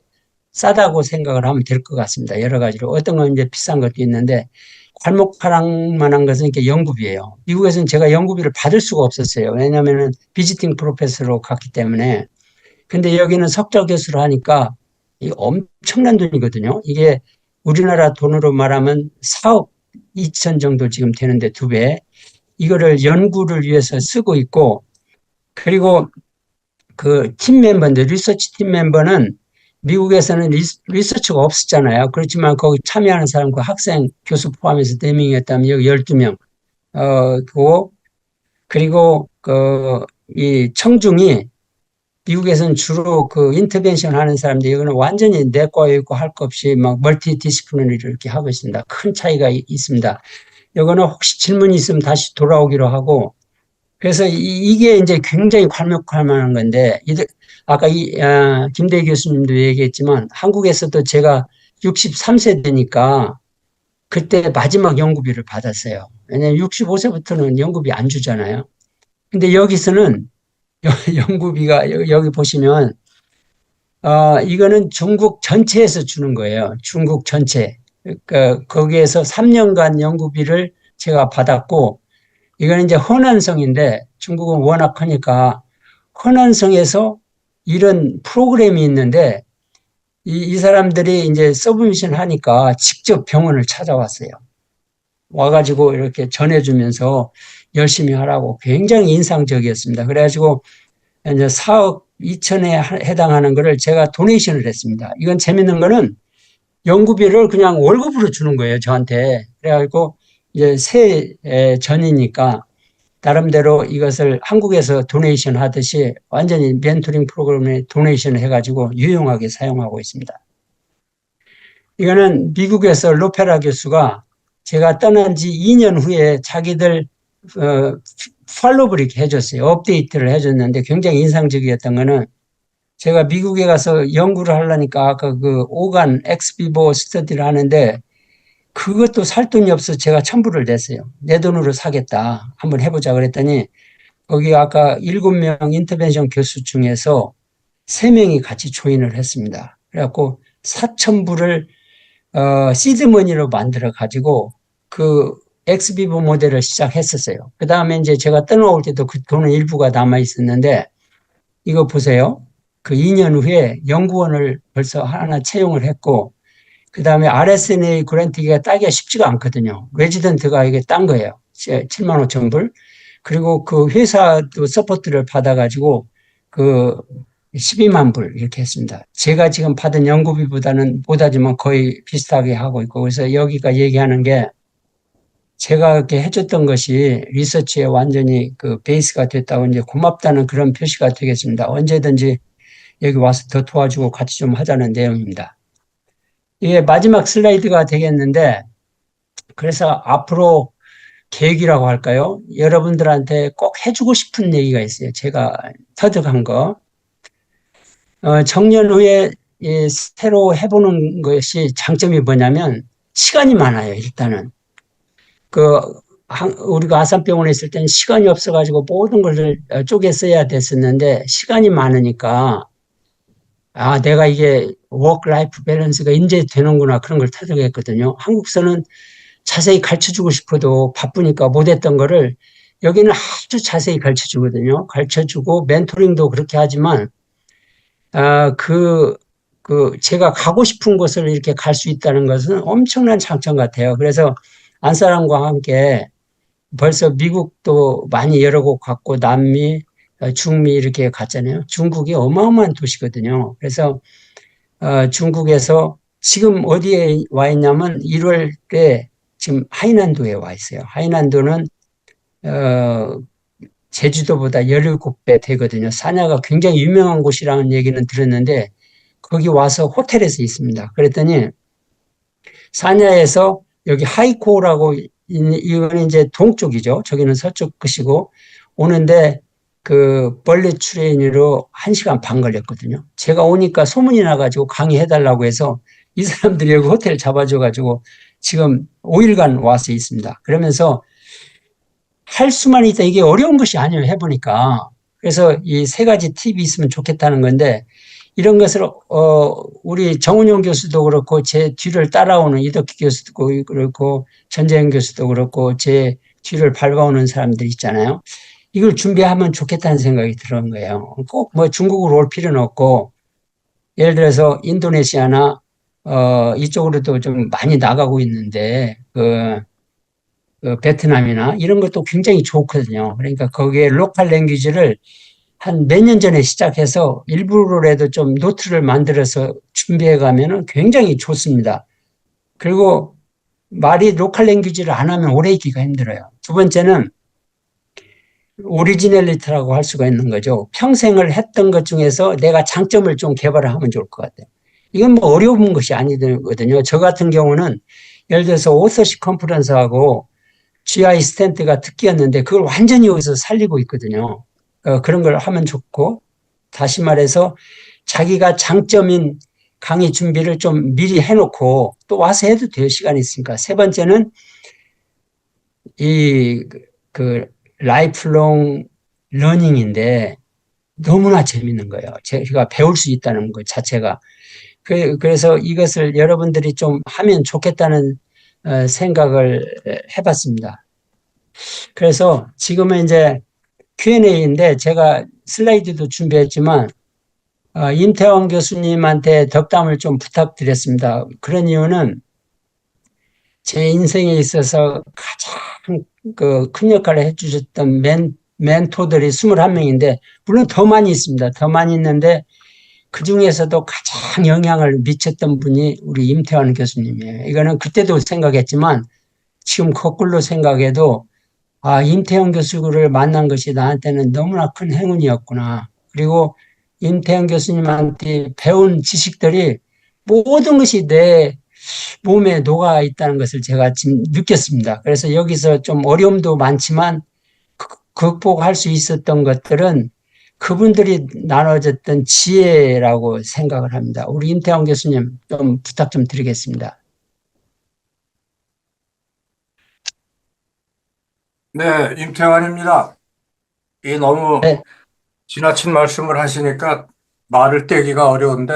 싸다고 생각을 하면 될 것 같습니다. 여러 가지로. 어떤 건 이제 비싼 것도 있는데, 괄목하랑만한 것은 이렇게 연구비예요. 미국에서는 제가 연구비를 받을 수가 없었어요. 왜냐하면 비지팅 프로페서로 갔기 때문에. 근데 여기는 석좌 교수로 하니까 이게 엄청난 돈이거든요. 이게 우리나라 돈으로 말하면 4억 2천 정도 지금 되는데 2배. 이거를 연구를 위해서 쓰고 있고, 그리고 그 팀 멤버인데, 리서치 팀 멤버는 미국에서는 리서치가 없었잖아요. 그렇지만 거기 참여하는 사람, 그 학생, 교수 포함해서 4명이었다면 여기 12명. 그리고 이 청중이 미국에서는 주로 그 인터벤션 하는 사람들, 이거는 완전히 내과에 있고 할 것 없이 막 멀티 디시플리너리를 이렇게 하고 있습니다. 큰 차이가 있습니다. 이거는 혹시 질문이 있으면 다시 돌아오기로 하고, 그래서 이게 이제 굉장히 괄목할 만한 건데, 아까 김대희 교수님도 얘기했지만 한국에서도 제가 63세 되니까 그때 마지막 연구비를 받았어요. 왜냐하면 65세부터는 연구비 안 주잖아요. 근데 여기서는 연구비가 여기 보시면 이거는 중국 전체에서 주는 거예요. 중국 전체. 그러니까 거기에서 3년간 연구비를 제가 받았고, 이거는 이제 허난성인데 중국은 워낙 크니까 허난성에서 이런 프로그램이 있는데 이 사람들이 이제 서브미션 하니까 직접 병원을 찾아왔어요. 와가지고 이렇게 전해주면서 열심히 하라고 굉장히 인상적이었습니다. 그래가지고 이제 4억 2천에 해당하는 거를 제가 도네이션을 했습니다. 이건 재밌는 거는 연구비를 그냥 월급으로 주는 거예요, 저한테. 그래가지고 이제 새해 전이니까 나름대로 이것을 한국에서 도네이션 하듯이 완전히 멘토링 프로그램에 도네이션을 해가지고 유용하게 사용하고 있습니다. 이거는 미국에서 로페라 교수가 제가 떠난 지 2년 후에 자기들 팔로우를 이렇게 해줬어요. 업데이트를 해줬는데 굉장히 인상적이었던 거는 제가 미국에 가서 연구를 하려니까 아까 그 오간 엑스비보 스터디를 하는데 그것도 살 돈이 없어서 제가 첨부를 냈어요. 내 돈으로 사겠다. 한번 해보자 그랬더니 거기 아까 7명 인터벤션 교수 중에서 3명이 같이 조인을 했습니다. 그래갖고 4,000불을 시드머니로 만들어 가지고 그 엑스비보 모델을 시작했었어요. 그 다음에 이제 제가 떠나올 때도 그 돈은 일부가 남아 있었는데 이거 보세요. 그 2년 후에 연구원을 벌써 하나 채용을 했고 그 다음에 RSNA 그랜트가 따기가 쉽지가 않거든요. 레지던트가 이게 딴 거예요. 7만 5천 불. 그리고 그 회사도 서포트를 받아가지고 그 12만 불 이렇게 했습니다. 제가 지금 받은 연구비보다는 못하지만 거의 비슷하게 하고 있고 그래서 여기가 얘기하는 게 제가 이렇게 해줬던 것이 리서치에 완전히 그 베이스가 됐다고 이제 고맙다는 그런 표시가 되겠습니다. 언제든지 여기 와서 더 도와주고 같이 좀 하자는 내용입니다. 이게 마지막 슬라이드가 되겠는데 그래서 앞으로 계획이라고 할까요? 여러분들한테 꼭 해주고 싶은 얘기가 있어요. 제가 터득한 거. 정년 후에 새로 해보는 것이 장점이 뭐냐면 시간이 많아요. 일단은 우리가 아산병원에 있을 때는 시간이 없어가지고 모든 것을 쪼개 써야 됐었는데 시간이 많으니까 내가 이게 워크 라이프 밸런스가 이제 되는구나 그런 걸 터득했거든요. 한국서는 자세히 가르쳐주고 싶어도 바쁘니까 못했던 거를 여기는 아주 자세히 가르쳐주거든요. 가르쳐주고 멘토링도 그렇게 하지만 제가 가고 싶은 곳을 이렇게 갈 수 있다는 것은 엄청난 장점 같아요. 그래서 안사람과 함께 벌써 미국도 많이 여러 곳 갔고 남미, 중미 이렇게 갔잖아요. 중국이 어마어마한 도시거든요. 그래서 중국에서 지금 어디에 와 있냐면 1월 때 지금 하이난도에 와 있어요. 하이난도는 제주도보다 17배 되거든요. 사냐가 굉장히 유명한 곳이라는 얘기는 들었는데 거기 와서 호텔에서 있습니다. 그랬더니 사냐에서 여기 하이코라고 이건 이제 동쪽이죠. 저기는 서쪽 끝이고 오는데 그 벌레 트레인으로 1시간 반 걸렸거든요. 제가 오니까 소문이 나가지고 강의해달라고 해서 이 사람들이 여기 호텔 잡아줘가지고 지금 5일간 와서 있습니다. 그러면서 할 수만 있다. 이게 어려운 것이 아니에요. 해보니까. 그래서 이 3가지 팁이 있으면 좋겠다는 건데 이런 것을 우리 정은용 교수도 그렇고 제 뒤를 따라오는 이덕기 교수도 그렇고 전재현 교수도 그렇고 제 뒤를 밟아오는 사람들 있잖아요. 이걸 준비하면 좋겠다는 생각이 들은 거예요. 꼭 뭐 중국으로 올 필요는 없고 예를 들어서 인도네시아나 이쪽으로도 좀 많이 나가고 있는데 그 베트남이나 이런 것도 굉장히 좋거든요. 그러니까 거기에 로컬 랭귀지를 한 몇 년 전에 시작해서 일부러라도 좀 노트를 만들어서 준비해 가면은 굉장히 좋습니다. 그리고 말이 로컬 랭귀지를 안 하면 오래 있기가 힘들어요. 두 번째는 오리지널리티라고 할 수가 있는 거죠. 평생을 했던 것 중에서 내가 장점을 좀 개발을 하면 좋을 것 같아요. 이건 뭐 어려운 것이 아니거든요. 저 같은 경우는 예를 들어서 오서십 컨퍼런스하고 GI 스탠트가 특기였는데 그걸 완전히 여기서 살리고 있거든요. 그런 걸 하면 좋고 다시 말해서 자기가 장점인 강의 준비를 좀 미리 해놓고 또 와서 해도 돼요. 시간이 있으니까. 세 번째는 그 라이프롱 러닝인데 너무나 재밌는 거예요. 제가 배울 수 있다는 것 자체가. 그래서 이것을 여러분들이 좀 하면 좋겠다는 생각을 해봤습니다. 그래서 지금은 이제 Q&A인데 제가 슬라이드도 준비했지만 임태원 교수님한테 덕담을 좀 부탁드렸습니다. 그런 이유는 제 인생에 있어서 가장 큰 역할을 해주셨던 멘토들이 21명인데 물론 더 많이 있습니다. 더 많이 있는데 그 중에서도 가장 영향을 미쳤던 분이 우리 임태원 교수님이에요. 이거는 그때도 생각했지만 지금 거꾸로 생각해도 임태원 교수를 만난 것이 나한테는 너무나 큰 행운이었구나. 그리고 임태원 교수님한테 배운 지식들이 모든 것이 내 몸에 녹아 있다는 것을 제가 지금 느꼈습니다. 그래서 여기서 좀 어려움도 많지만 극복할 수 있었던 것들은 그분들이 나눠줬던 지혜라고 생각을 합니다. 우리 임태원 교수님 좀 부탁 좀 드리겠습니다. 네, 임태환입니다. 이 너무 네, 지나친 말씀을 하시니까 말을 떼기가 어려운데,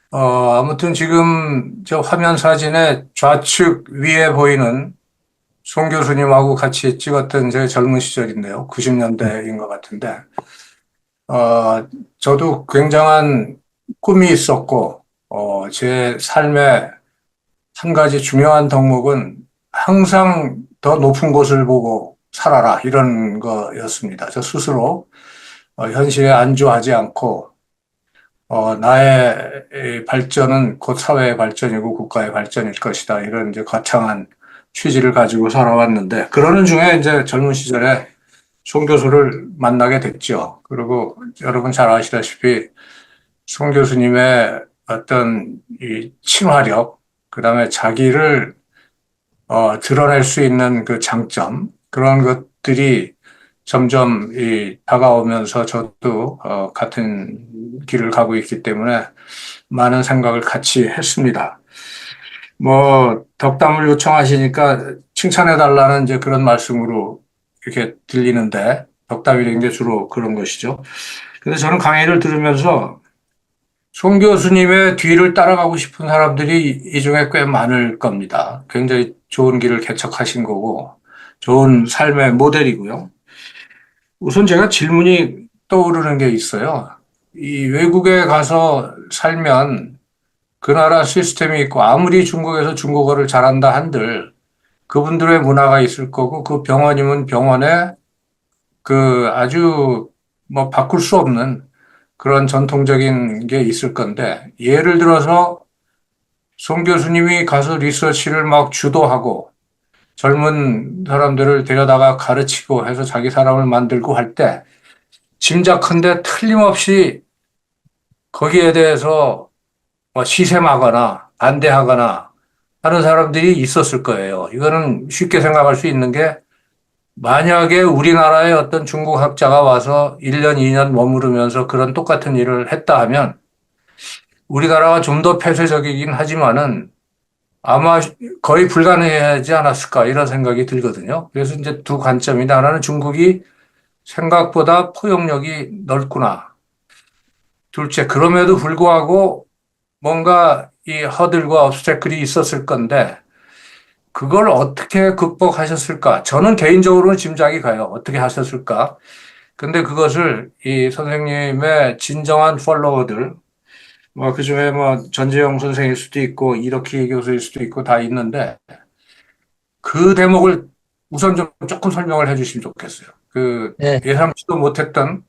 아무튼 지금 저 화면 사진에 좌측 위에 보이는 송 교수님하고 같이 찍었던 제 젊은 시절인데요. 90년대인 것 같은데, 저도 굉장한 꿈이 있었고, 제 삶의 한 가지 중요한 덕목은 항상 더 높은 곳을 보고 살아라, 이런 거였습니다. 저 스스로 현실에 안주하지 않고, 나의 이 발전은 곧 사회의 발전이고 국가의 발전일 것이다. 이런 이제 거창한 취지를 가지고 살아왔는데, 그러는 중에 이제 젊은 시절에 송 교수를 만나게 됐죠. 그리고 여러분 잘 아시다시피 송 교수님의 어떤 이 친화력, 그 다음에 자기를 드러낼 수 있는 그 장점, 그런 것들이 점점 다가오면서 저도 같은 길을 가고 있기 때문에 많은 생각을 같이 했습니다. 뭐 덕담을 요청하시니까 칭찬해 달라는 이제 그런 말씀으로 이렇게 들리는데, 덕담이라는 게 주로 그런 것이죠. 근데 저는 강의를 들으면서 송 교수님의 뒤를 따라가고 싶은 사람들이 이 중에 꽤 많을 겁니다. 굉장히 좋은 길을 개척하신 거고 좋은 삶의 모델이고요. 우선 제가 질문이 떠오르는 게 있어요. 이 외국에 가서 살면 그 나라 시스템이 있고, 아무리 중국에서 중국어를 잘한다 한들 그분들의 문화가 있을 거고, 그 병원이면 병원에 그 아주 뭐 바꿀 수 없는 그런 전통적인 게 있을 건데, 예를 들어서 송 교수님이 가서 리서치를 막 주도하고 젊은 사람들을 데려다가 가르치고 해서 자기 사람을 만들고 할 때, 짐작컨대 틀림없이 거기에 대해서 뭐 시샘하거나 반대하거나 하는 사람들이 있었을 거예요. 이거는 쉽게 생각할 수 있는 게, 만약에 우리나라의 어떤 중국 학자가 와서 1년, 2년 머무르면서 그런 똑같은 일을 했다 하면 우리나라가 좀 더 폐쇄적이긴 하지만은 아마 거의 불가능하지 않았을까, 이런 생각이 들거든요. 그래서 이제 두 관점이다. 하나는 중국이 생각보다 포용력이 넓구나. 둘째, 그럼에도 불구하고 뭔가 이 허들과 obstacle이 있었을 건데 그걸 어떻게 극복하셨을까? 저는 개인적으로는 짐작이 가요. 어떻게 하셨을까? 근데 그것을 이 선생님의 진정한 팔로워들, 뭐 그중에 뭐 전재영 선생일 수도 있고 이덕희 교수일 수도 있고 다 있는데, 그 대목을 우선 좀 조금 설명을 해 주시면 좋겠어요. 그 네, 예상치도 못했던,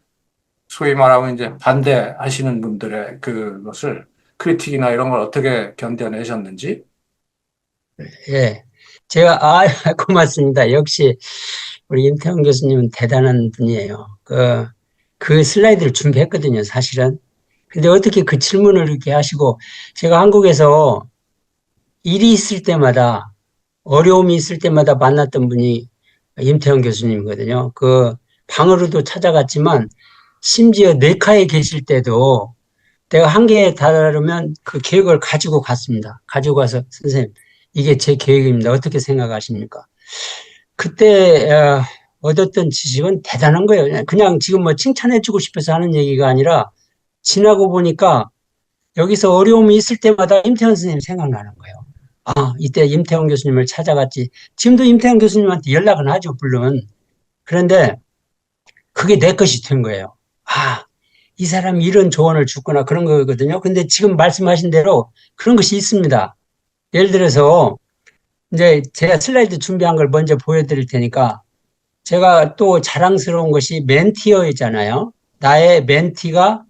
소위 말하면 이제 반대하시는 분들의 그것을, 크리틱이나 이런 걸 어떻게 견뎌내셨는지. 예. 고맙습니다. 역시 우리 임태훈 교수님은 대단한 분이에요. 그 슬라이드를 준비했거든요, 사실은. 근데 어떻게 그 질문을 이렇게 하시고, 제가 한국에서 일이 있을 때마다, 어려움이 있을 때마다 만났던 분이 임태훈 교수님이거든요. 그 방으로도 찾아갔지만, 심지어 내과에 계실 때도 내가 한계에 다다르면 그 계획을 가지고 갔습니다. 가지고 가서, 선생님, 이게 제 계획입니다. 어떻게 생각하십니까? 그때 얻었던 지식은 대단한 거예요. 그냥 지금 뭐 칭찬해주고 싶어서 하는 얘기가 아니라, 지나고 보니까 여기서 어려움이 있을 때마다 임태원 선생님 생각나는 거예요. 아, 이때 임태원 교수님을 찾아갔지. 지금도 임태원 교수님한테 연락은 하죠, 물론. 그런데 그게 내 것이 된 거예요. 아, 이 사람이 이런 조언을 줬구나, 그런 거거든요. 근데 지금 말씀하신 대로 그런 것이 있습니다. 예를 들어서 이제 제가 슬라이드 준비한 걸 먼저 보여드릴 테니까, 제가 또 자랑스러운 것이 멘티어이잖아요. 나의 멘티가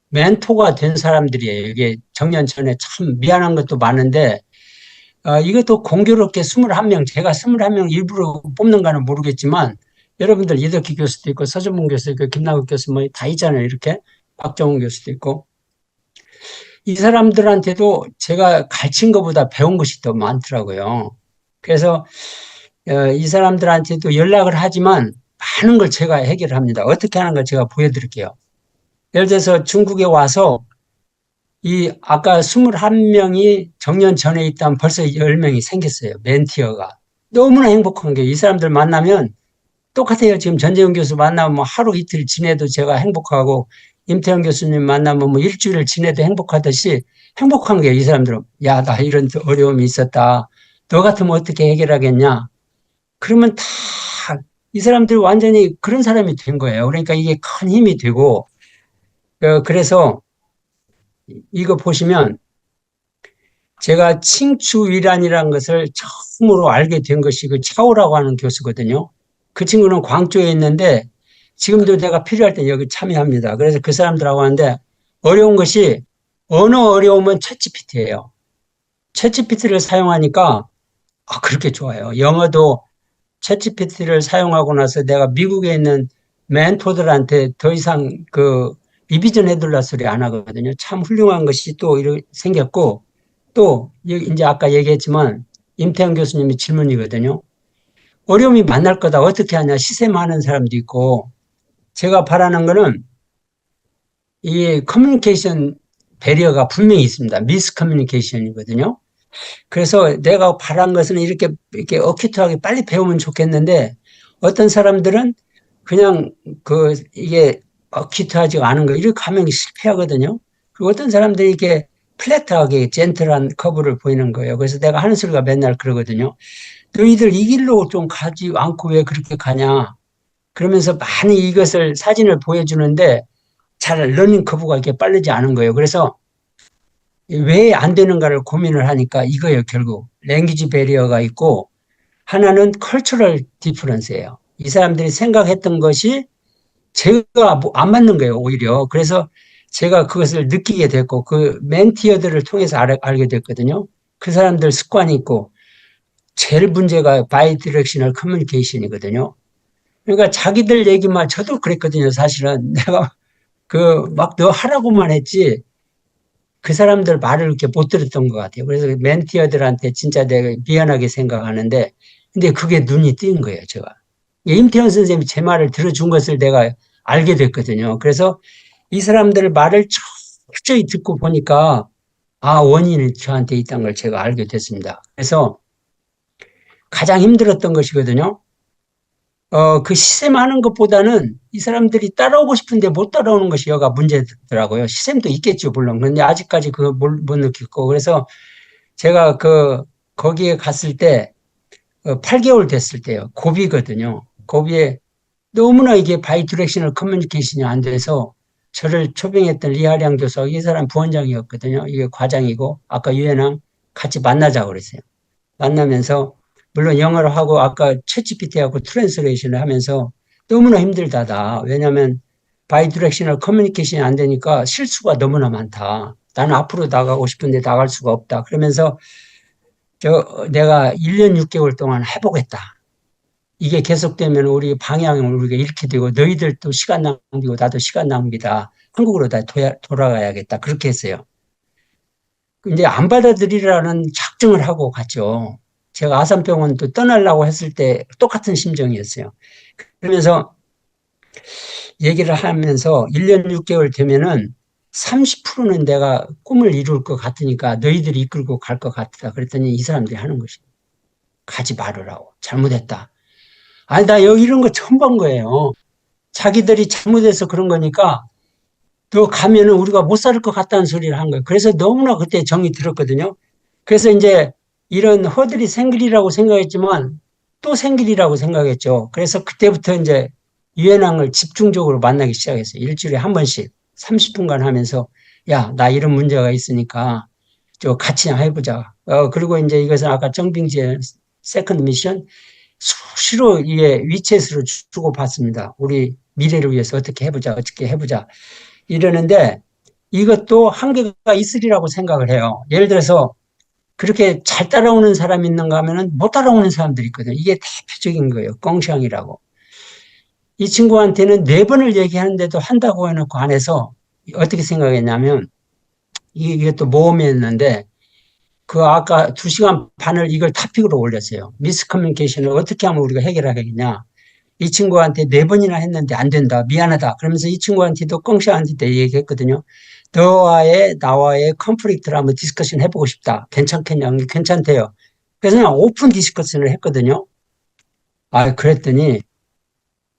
멘토가 된 사람들이에요. 이게 정년 전에 참 미안한 것도 많은데, 이것도 공교롭게 21명, 제가 21명 일부러 뽑는가는 모르겠지만, 여러분들 이덕기 교수도 있고, 서준문 교수도 있고, 김남국 교수 뭐 다 있잖아요. 이렇게. 박정훈 교수도 있고. 이 사람들한테도 제가 가르친 것보다 배운 것이 더 많더라고요. 그래서 이 사람들한테도 연락을 하지만 많은 걸 제가 해결합니다. 어떻게 하는 걸 제가 보여드릴게요. 예를 들어서 중국에 와서 이 아까 21명이 정년 전에 있다면 벌써 10명이 생겼어요. 멘티어가. 너무나 행복한 게, 이 사람들 만나면 똑같아요. 지금 전재훈 교수 만나면 뭐 하루 이틀 지내도 제가 행복하고 임태영 교수님 만나면 뭐 일주일 지내도 행복하듯이 행복한 게 이 사람들은 야, 나 이런 어려움이 있었다. 너 같으면 어떻게 해결하겠냐? 그러면 다 이 사람들이 완전히 그런 사람이 된 거예요. 그러니까 이게 큰 힘이 되고 그래서 이거 보시면 제가 칭추위란이라는 것을 처음으로 알게 된 것이 그 차오라고 하는 교수거든요. 그 친구는 광주에 있는데 지금도 내가 필요할 때 여기 참여합니다. 그래서 그 사람들하고 하는데 어려운 것이 언어 어려움은 챗GPT예요. 챗GPT를 사용하니까 그렇게 좋아요. 영어도 챗GPT를 사용하고 나서 내가 미국에 있는 멘토들한테 더 이상 그 리비전 해둘라 소리 안 하거든요. 참 훌륭한 것이 또 이렇게 생겼고 또 이제 아까 얘기했지만 임태영 교수님의 질문이거든요. 어려움이 만날 거다. 어떻게 하냐. 시샘하는 사람도 있고 제가 바라는 거는 이 커뮤니케이션 배리어가 분명히 있습니다. 미스 커뮤니케이션이거든요. 그래서 내가 바란 것은 이렇게 어큐트하게 빨리 배우면 좋겠는데 어떤 사람들은 그냥 이게 어큐트하지가 않은 거 이렇게 하면 실패하거든요. 그리고 어떤 사람들이 이렇게 플랫하게 젠틀한 커브를 보이는 거예요. 그래서 내가 하는 소리가 맨날 그러거든요. 너희들 이 길로 좀 가지 않고 왜 그렇게 가냐. 그러면서 많이 이것을 사진을 보여주는데 잘 러닝 커브가 이렇게 빠르지 않은 거예요. 그래서 왜 안 되는가를 고민을 하니까 이거예요, 결국. 랭귀지 배리어가 있고 하나는 컬처럴 디퍼런스예요. 이 사람들이 생각했던 것이 제가 안 맞는 거예요, 오히려. 그래서 제가 그것을 느끼게 됐고 그 멘티어들을 통해서 알게 됐거든요. 그 사람들 습관이 있고 제일 문제가 바이디렉셔널 커뮤니케이션이거든요. 그러니까 자기들 얘기만 저도 그랬거든요, 사실은. 내가 막 너 하라고만 했지 그 사람들 말을 이렇게 못 들었던 것 같아요. 그래서 멘티어들한테 진짜 내가 미안하게 생각하는데 근데 그게 눈이 띈 거예요, 제가. 임태현 선생님이 제 말을 들어준 것을 내가 알게 됐거든요. 그래서 이 사람들 말을 철저히 듣고 보니까 원인이 저한테 있다는 걸 제가 알게 됐습니다. 그래서 가장 힘들었던 것이거든요. 그 시샘하는 것보다는 이 사람들이 따라오고 싶은데 못 따라오는 것이 여가 문제더라고요. 시샘도 있겠죠, 물론. 근데 아직까지 그거 못 느꼈고. 그래서 제가 거기에 갔을 때, 8개월 됐을 때요. 고비거든요. 고비에 너무나 이게 바이디렉셔널 커뮤니케이션이 안 돼서 저를 초빙했던 리하량 교수가 이 사람 부원장이었거든요. 이게 과장이고, 아까 유엔왕 같이 만나자고 그랬어요. 만나면서 물론 영어로 하고 아까 챗GPT하고 트랜스레이션을 하면서 너무나 힘들다다. 왜냐하면 바이디렉셔널 커뮤니케이션이 안 되니까 실수가 너무나 많다. 나는 앞으로 나가고 싶은데 나갈 수가 없다. 그러면서 내가 1년 6개월 동안 해보겠다. 이게 계속되면 우리 방향을 우리가 잃게 되고 너희들도 시간 낭비고 나도 시간 낭비다. 한국으로 다 돌아가야겠다. 그렇게 했어요. 이제 안 받아들이라는 작정을 하고 갔죠. 제가 아산병원도 떠나려고 했을 때 똑같은 심정이었어요. 그러면서 얘기를 하면서 1년 6개월 되면은 30%는 내가 꿈을 이룰 것 같으니까 너희들이 이끌고 갈 것 같다. 그랬더니 이 사람들이 하는 것이 가지 말으라고. 잘못했다. 아니, 나 여기 이런 거 처음 본 거예요. 자기들이 잘못해서 그런 거니까 너 가면은 우리가 못 살 것 같다는 소리를 한 거예요. 그래서 너무나 그때 정이 들었거든요. 그래서 이제 이런 허들이 생길이라고 생각했지만 또 생길이라고 생각했죠. 그래서 그때부터 이제 유엔왕을 집중적으로 만나기 시작했어요. 일주일에 한 번씩 30분간 하면서 야, 나 이런 문제가 있으니까 같이 해보자. 그리고 이제 이것은 아까 정빙지의 세컨드 미션 수시로 이게 위챗으로 주고 받습니다. 우리 미래를 위해서 어떻게 해보자. 이러는데 이것도 한계가 있으리라고 생각을 해요. 예를 들어서 그렇게 잘 따라오는 사람이 있는가 하면은 못 따라오는 사람들이 있거든요. 이게 대표적인 거예요. 꽁샹이라고. 이 친구한테는 4번을 얘기하는데도 한다고 해놓고 안 해서 어떻게 생각했냐면 이게 또 모험이었는데 아까 2시간 반을 이걸 토픽으로 올렸어요. 미스커뮤니케이션을 어떻게 하면 우리가 해결하겠냐. 이 친구한테 4번이나 했는데 안 된다. 미안하다. 그러면서 이 친구한테도 꽁샹한테 얘기했거든요. 나와의 컨플릭트를 한번 디스커션 해보고 싶다. 괜찮겠냐? 괜찮대요. 그래서 그냥 오픈 디스커션을 했거든요. 그랬더니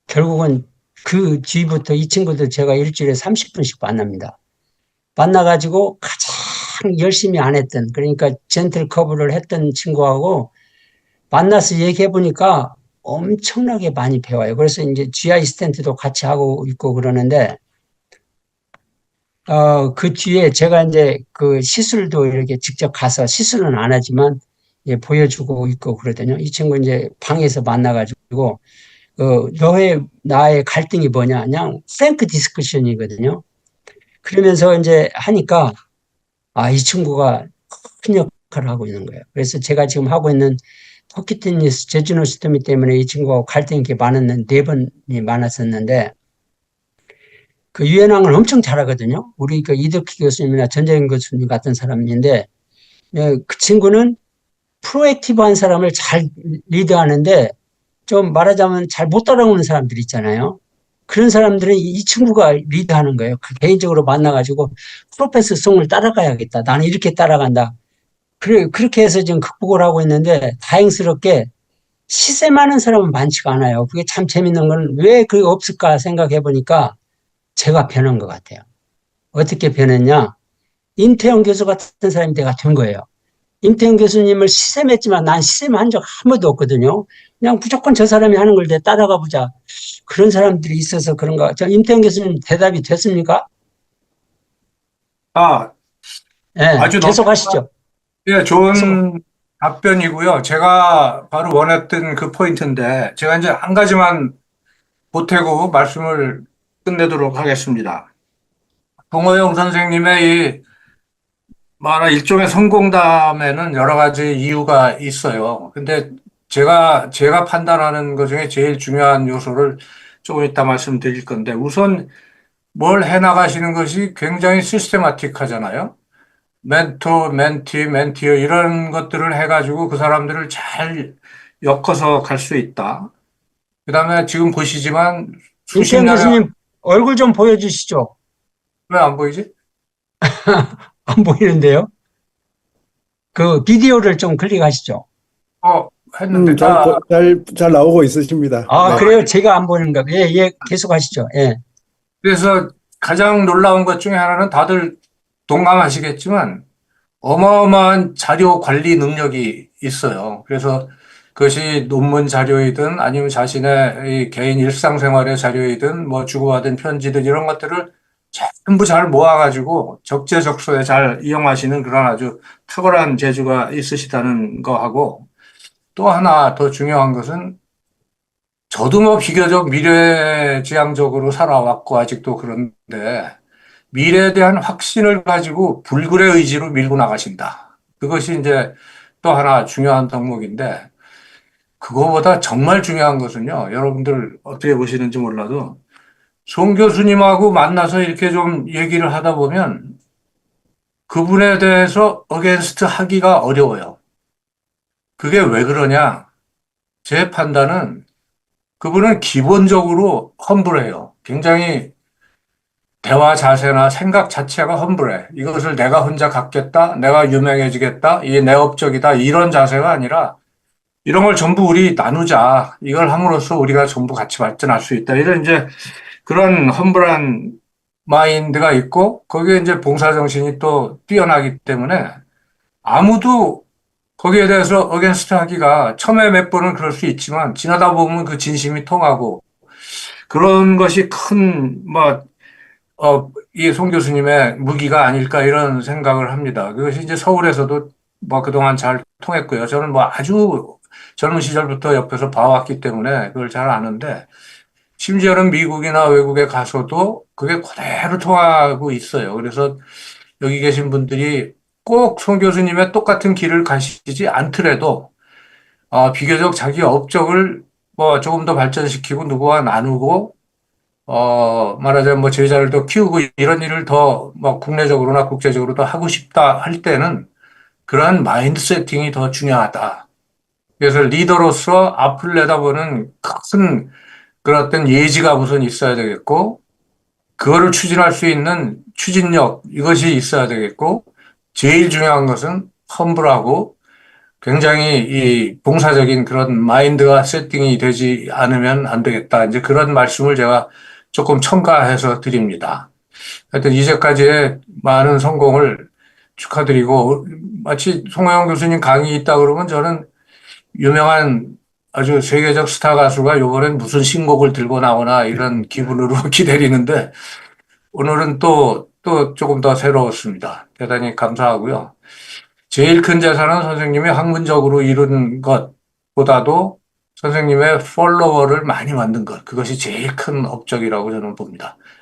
결국은 그 뒤부터 이 친구들 제가 일주일에 30분씩 만납니다. 만나가지고 가장 열심히 안 했던, 그러니까 젠틀 커브를 했던 친구하고 만나서 얘기해 보니까 엄청나게 많이 배워요. 그래서 이제 GI 스탠트도 같이 하고 있고 그러는데, 그 뒤에 제가 이제 그 시술도 이렇게 직접 가서 시술은 안 하지만 예, 보여주고 있고 그러거든요. 이 친구 이제 방에서 만나가지고, 너의 나의 갈등이 뭐냐? 그냥 프랭크 디스커션이거든요. 그러면서 이제 하니까, 이 친구가 큰 역할을 하고 있는 거예요. 그래서 제가 지금 하고 있는 터키 테니스 제주노스토미 때문에 이 친구하고 갈등이 이렇게 네 번이 많았었는데, 그 유엔왕을 엄청 잘하거든요. 우리 그 이덕희 교수님이나 전재현 교수님 같은 사람인데, 예, 그 친구는 프로액티브한 사람을 잘 리드하는데, 좀 말하자면 잘 못 따라오는 사람들 있잖아요. 그런 사람들은 이 친구가 리드하는 거예요. 그 개인적으로 만나가지고 프로페서송을 따라가야겠다. 나는 이렇게 따라간다. 그래, 그렇게 해서 지금 극복을 하고 있는데, 다행스럽게 시세 많은 사람은 많지가 않아요. 그게 참 재밌는 건 왜 그게 없을까 생각해 보니까 제가 변한 것 같아요. 어떻게 변했냐? 임태영 교수 같은 사람이 내가 된 거예요. 임태영 교수님을 시샘했지만 난 시샘한 적 한 번도 없거든요. 그냥 무조건 저 사람이 하는 걸 내 따라가 보자. 그런 사람들이 있어서 그런가. 저 임태영 교수님 대답이 됐습니까? 아, 예, 아주 계속 하시죠. 예, 좋은 답변이고요. 제가 바로 원했던 그 포인트인데, 제가 이제 한 가지만 보태고 말씀을 끝내도록 하겠습니다. 동호영 선생님의 이 말한 일종의 성공담에는 여러 가지 이유가 있어요. 근데 제가 판단하는 것 중에 제일 중요한 요소를 조금 이따 말씀드릴 건데, 우선 뭘 해나가시는 것이 굉장히 시스테마틱 하잖아요. 멘토, 멘티, 멘티어 이런 것들을 해가지고 그 사람들을 잘 엮어서 갈 수 있다. 그다음에 지금 보시지만 수십 임태영 년에 교수님 얼굴 좀 보여주시죠. 왜 안 보이지? 안 보이는데요. 그 비디오를 좀 클릭하시죠. 했는데 잘 나오고 있으십니다. 네. 그래요? 제가 안 보이는가? 예, 예, 계속 하시죠. 예. 그래서 가장 놀라운 것 중에 하나는 다들 동감하시겠지만 어마어마한 자료 관리 능력이 있어요. 그래서 그것이 논문 자료이든 아니면 자신의 이 개인 일상생활의 자료이든 뭐 주고받은 편지든 이런 것들을 전부 잘 모아가지고 적재적소에 잘 이용하시는 그런 아주 탁월한 재주가 있으시다는 거하고, 또 하나 더 중요한 것은 저도 뭐 비교적 미래지향적으로 살아왔고 아직도 그런데 미래에 대한 확신을 가지고 불굴의 의지로 밀고 나가신다. 그것이 이제 또 하나 중요한 덕목인데, 그거보다 정말 중요한 것은요, 여러분들 어떻게 보시는지 몰라도 송 교수님하고 만나서 이렇게 좀 얘기를 하다 보면 그분에 대해서 어게인스트 하기가 어려워요. 그게 왜 그러냐? 제 판단은 그분은 기본적으로 험블해요. 굉장히 대화 자세나 생각 자체가 험블해. 이것을 내가 혼자 갖겠다, 내가 유명해지겠다, 이게 내 업적이다, 이런 자세가 아니라 이런 걸 전부 우리 나누자. 이걸 함으로써 우리가 전부 같이 발전할 수 있다. 이런 이제 그런 험블한 마인드가 있고, 거기에 이제 봉사정신이 또 뛰어나기 때문에 아무도 거기에 대해서 어게인스트 하기가 처음에 몇 번은 그럴 수 있지만 지나다 보면 그 진심이 통하고, 그런 것이 큰, 이 송 교수님의 무기가 아닐까 이런 생각을 합니다. 그것이 이제 서울에서도 뭐 그동안 잘 통했고요. 저는 뭐 아주 젊은 시절부터 옆에서 봐왔기 때문에 그걸 잘 아는데, 심지어는 미국이나 외국에 가서도 그게 그대로 통하고 있어요. 그래서 여기 계신 분들이 꼭 송 교수님의 똑같은 길을 가시지 않더라도 비교적 자기 업적을 뭐 조금 더 발전시키고 누구와 나누고 말하자면 뭐 제자를 더 키우고 이런 일을 더 뭐 국내적으로나 국제적으로 더 하고 싶다 할 때는 그러한 마인드 세팅이 더 중요하다. 그래서 리더로서 앞을 내다보는 큰 그런 어떤 예지가 우선 있어야 되겠고, 그거를 추진할 수 있는 추진력, 이것이 있어야 되겠고, 제일 중요한 것은 험블하고 굉장히 이 봉사적인 그런 마인드가 세팅이 되지 않으면 안 되겠다. 이제 그런 말씀을 제가 조금 첨가해서 드립니다. 하여튼 이제까지의 많은 성공을 축하드리고, 마치 송호영 교수님 강의 있다 그러면 저는 유명한 아주 세계적 스타 가수가 요번엔 무슨 신곡을 들고 나오나 이런 기분으로 기다리는데, 오늘은 또 조금 더 새로웠습니다. 대단히 감사하고요. 제일 큰 재산은 선생님이 학문적으로 이룬 것보다도 선생님의 팔로워를 많이 만든 것, 그것이 제일 큰 업적이라고 저는 봅니다.